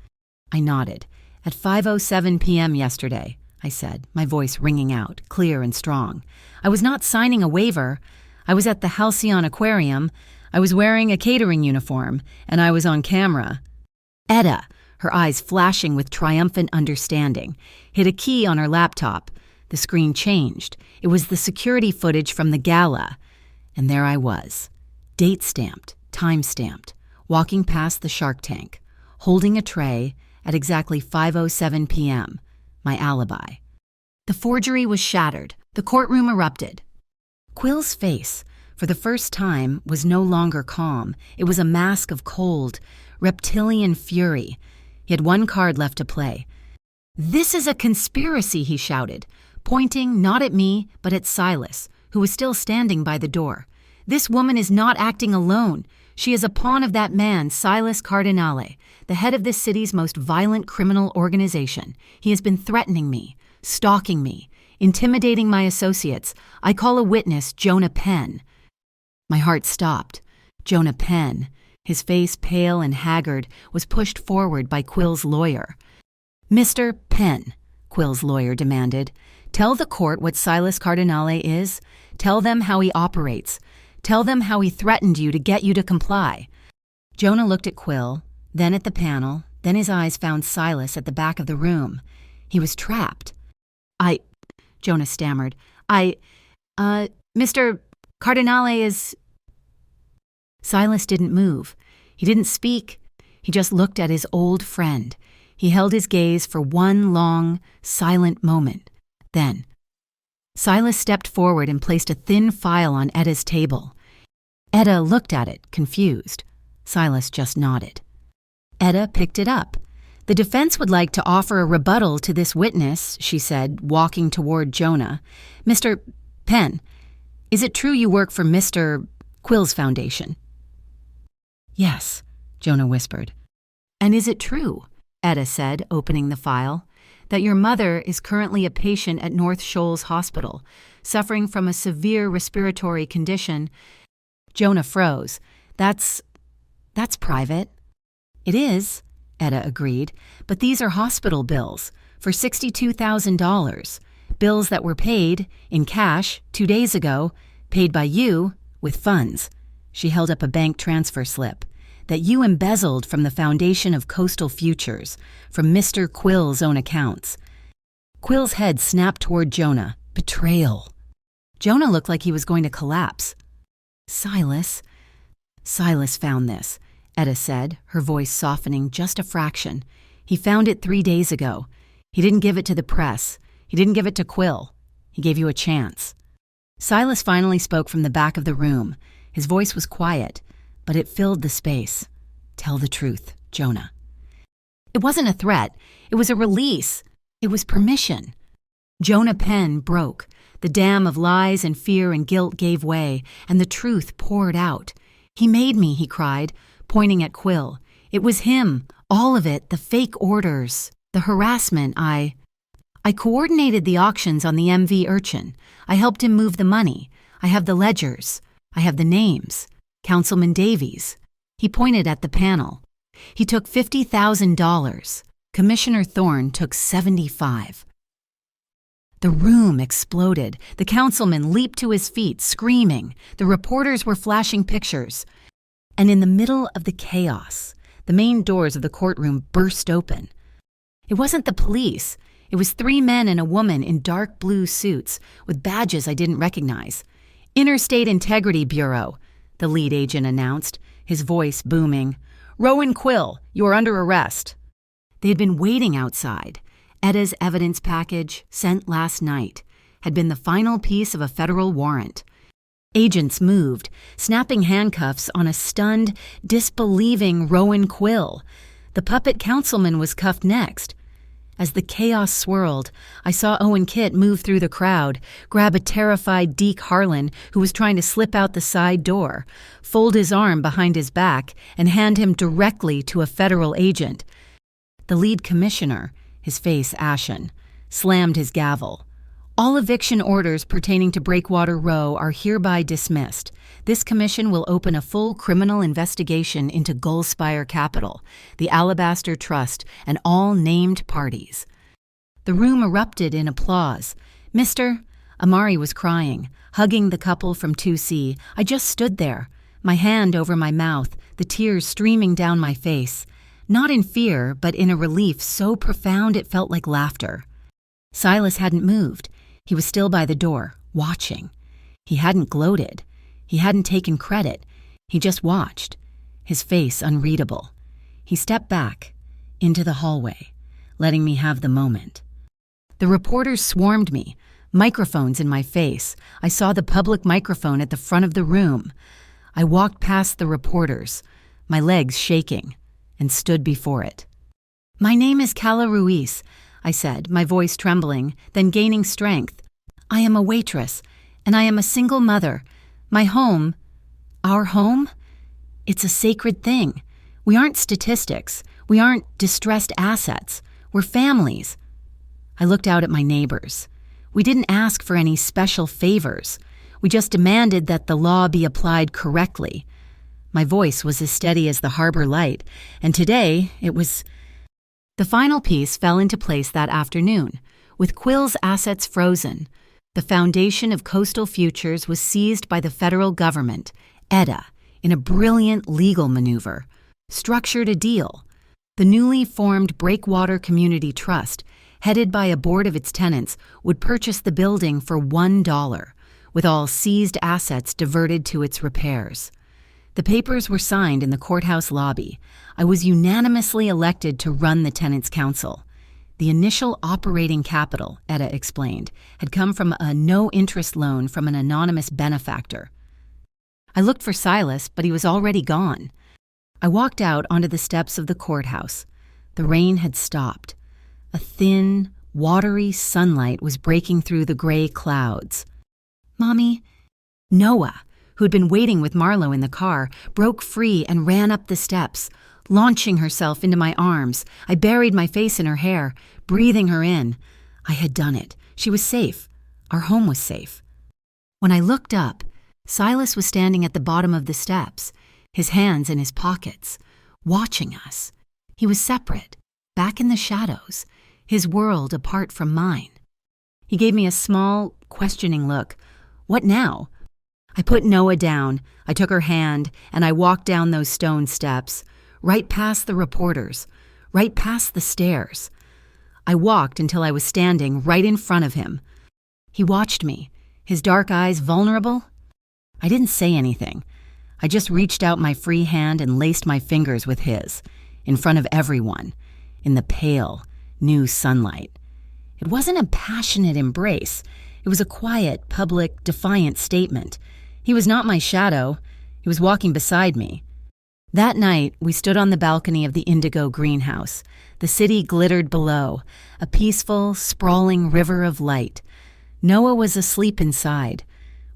I nodded. At 5:07 p.m. yesterday, I said, my voice ringing out, clear and strong. I was not signing a waiver. I was at the Halcyon Aquarium. I was wearing a catering uniform, and I was on camera. Etta, her eyes flashing with triumphant understanding, hit a key on her laptop. The screen changed. It was the security footage from the gala. And there I was, date-stamped, time-stamped, walking past the Shark Tank, holding a tray at exactly 5:07 p.m., my alibi. The forgery was shattered. The courtroom erupted. Quill's face, for the first time, was no longer calm. It was a mask of cold, reptilian fury. He had one card left to play. "This is a conspiracy," he shouted, pointing not at me, but at Silas, who was still standing by the door. "This woman is not acting alone. She is a pawn of that man, Silas Cardinale, the head of this city's most violent criminal organization. He has been threatening me, stalking me, intimidating my associates. I call a witness Jonah Penn." My heart stopped. Jonah Penn, his face pale and haggard, was pushed forward by Quill's lawyer. "Mr. Penn," Quill's lawyer demanded, "tell the court what Silas Cardinale is. Tell them how he operates. Tell them how he threatened you to get you to comply." Jonah looked at Quill, then at the panel, then his eyes found Silas at the back of the room. He was trapped. Jonah stammered. Mr. Cardinale is... Silas didn't move. He didn't speak. He just looked at his old friend. He held his gaze for one long, silent moment. Then, Silas stepped forward and placed a thin file on Etta's table. Etta looked at it, confused. Silas just nodded. Etta picked it up. "The defense would like to offer a rebuttal to this witness," she said, walking toward Jonah. "Mr. Penn, is it true you work for Mr. Quill's foundation?" "Yes," Jonah whispered. "And is it true," Etta said, opening the file, "that your mother is currently a patient at North Shoals Hospital, suffering from a severe respiratory condition?" Jonah froze. That's private." "It is," Etta agreed, "but these are hospital bills for $62,000. Bills that were paid, in cash, 2 days ago, paid by you, with funds." She held up a bank transfer slip. "That you embezzled from the Foundation of Coastal Futures, from Mr. Quill's own accounts." Quill's head snapped toward Jonah. Betrayal. Jonah looked like he was going to collapse. Silas found this," Etta said, her voice softening just a fraction. "He found it 3 days ago. He didn't give it to the press. He didn't give it to Quill. He gave you a chance." Silas finally spoke from the back of the room. His voice was quiet, but it filled the space. "Tell the truth, Jonah." It wasn't a threat. It was a release. It was permission. Jonah Penn broke. The dam of lies and fear and guilt gave way, and the truth poured out. "He made me," he cried, pointing at Quill. "It was him, all of it, the fake orders, the harassment. I coordinated the auctions on the MV Urchin. I helped him move the money. I have the ledgers. I have the names. Councilman Davies." He pointed at the panel. "He took $50,000. Commissioner Thorne took $75,000. The room exploded. The councilman leaped to his feet, screaming. The reporters were flashing pictures. And in the middle of the chaos, the main doors of the courtroom burst open. It wasn't the police. It was 3 men and a woman in dark blue suits with badges I didn't recognize. "Interstate Integrity Bureau," the lead agent announced, his voice booming. "Rowan Quill, you are under arrest." They had been waiting outside. Etta's evidence package, sent last night, had been the final piece of a federal warrant. Agents moved, snapping handcuffs on a stunned, disbelieving Rowan Quill. The puppet councilman was cuffed next. As the chaos swirled, I saw Owen Kitt move through the crowd, grab a terrified Deke Harlan who was trying to slip out the side door, fold his arm behind his back, and hand him directly to a federal agent. The lead commissioner, his face ashen, slammed his gavel. All eviction orders pertaining to Breakwater Row are hereby dismissed. This commission will open a full criminal investigation into Gullspire Capital, the Alabaster Trust, and all named parties." The room erupted in applause. "Mr. Amari was crying, hugging the couple from 2C. I just stood there, my hand over my mouth, the tears streaming down my face. Not in fear, but in a relief so profound it felt like laughter. Silas hadn't moved. He was still by the door, watching. He hadn't gloated. He hadn't taken credit. He just watched, his face unreadable. He stepped back, into the hallway, letting me have the moment. The reporters swarmed me, microphones in my face. I saw the public microphone at the front of the room. I walked past the reporters, my legs shaking, and stood before it. "My name is Cala Ruiz," I said, my voice trembling, then gaining strength. "I am a waitress, and I am a single mother. My home, our home, it's a sacred thing. We aren't statistics. We aren't distressed assets. We're families." I looked out at my neighbors. We didn't ask for any special favors. We just demanded that the law be applied correctly. My voice was as steady as the harbor light, and today it was... The final piece fell into place that afternoon. With Quill's assets frozen, the foundation of Coastal Futures was seized by the federal government. EDA, in a brilliant legal maneuver, structured a deal. The newly formed Breakwater Community Trust, headed by a board of its tenants, would purchase the building for $1, with all seized assets diverted to its repairs. The papers were signed in the courthouse lobby. I was unanimously elected to run the tenants' council. The initial operating capital, Etta explained, had come from a no-interest loan from an anonymous benefactor. I looked for Silas, but he was already gone. I walked out onto the steps of the courthouse. The rain had stopped. A thin, watery sunlight was breaking through the gray clouds. "Mommy," Noah, who had been waiting with Marlo in the car, broke free and ran up the steps. Launching herself into my arms, I buried my face in her hair, breathing her in. I had done it. She was safe. Our home was safe. When I looked up, Silas was standing at the bottom of the steps, his hands in his pockets, watching us. He was separate, back in the shadows, his world apart from mine. He gave me a small, questioning look. "What now?" I put Noah down, I took her hand, and I walked down those stone steps, right past the reporters, right past the stairs. I walked until I was standing right in front of him. He watched me, his dark eyes vulnerable. I didn't say anything. I just reached out my free hand and laced my fingers with his, in front of everyone, in the pale, new sunlight. It wasn't a passionate embrace. It was a quiet, public, defiant statement. He was not my shadow. He was walking beside me. That night, we stood on the balcony of the Indigo greenhouse. The city glittered below, a peaceful, sprawling river of light. Noah was asleep inside.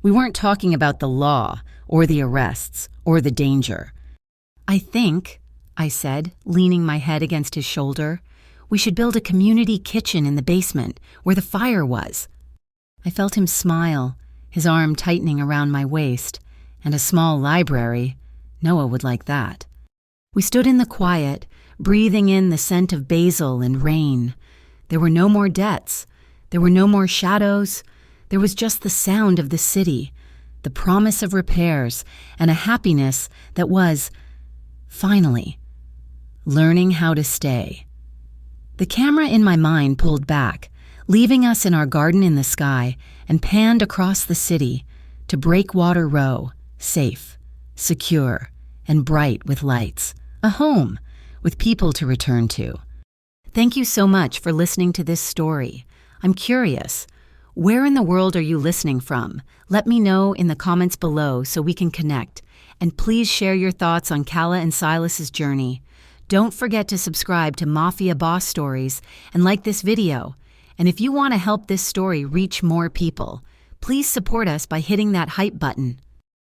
We weren't talking about the law, or the arrests, or the danger. "I think," I said, leaning my head against his shoulder, "we should build a community kitchen in the basement, where the fire was." I felt him smile, his arm tightening around my waist, and a small library. Noah would like that. We stood in the quiet, breathing in the scent of basil and rain. There were no more debts. There were no more shadows. There was just the sound of the city, the promise of repairs, and a happiness that was, finally, learning how to stay. The camera in my mind pulled back, leaving us in our garden in the sky, and panned across the city to Breakwater Row, safe, secure, and bright with lights, a home with people to return to. Thank you so much for listening to this story. I'm curious, where in the world are you listening from? Let me know in the comments below so we can connect. And please share your thoughts on Cala and Silas's journey. Don't forget to subscribe to Mafia Boss Stories and like this video. And if you want to help this story reach more people, please support us by hitting that hype button.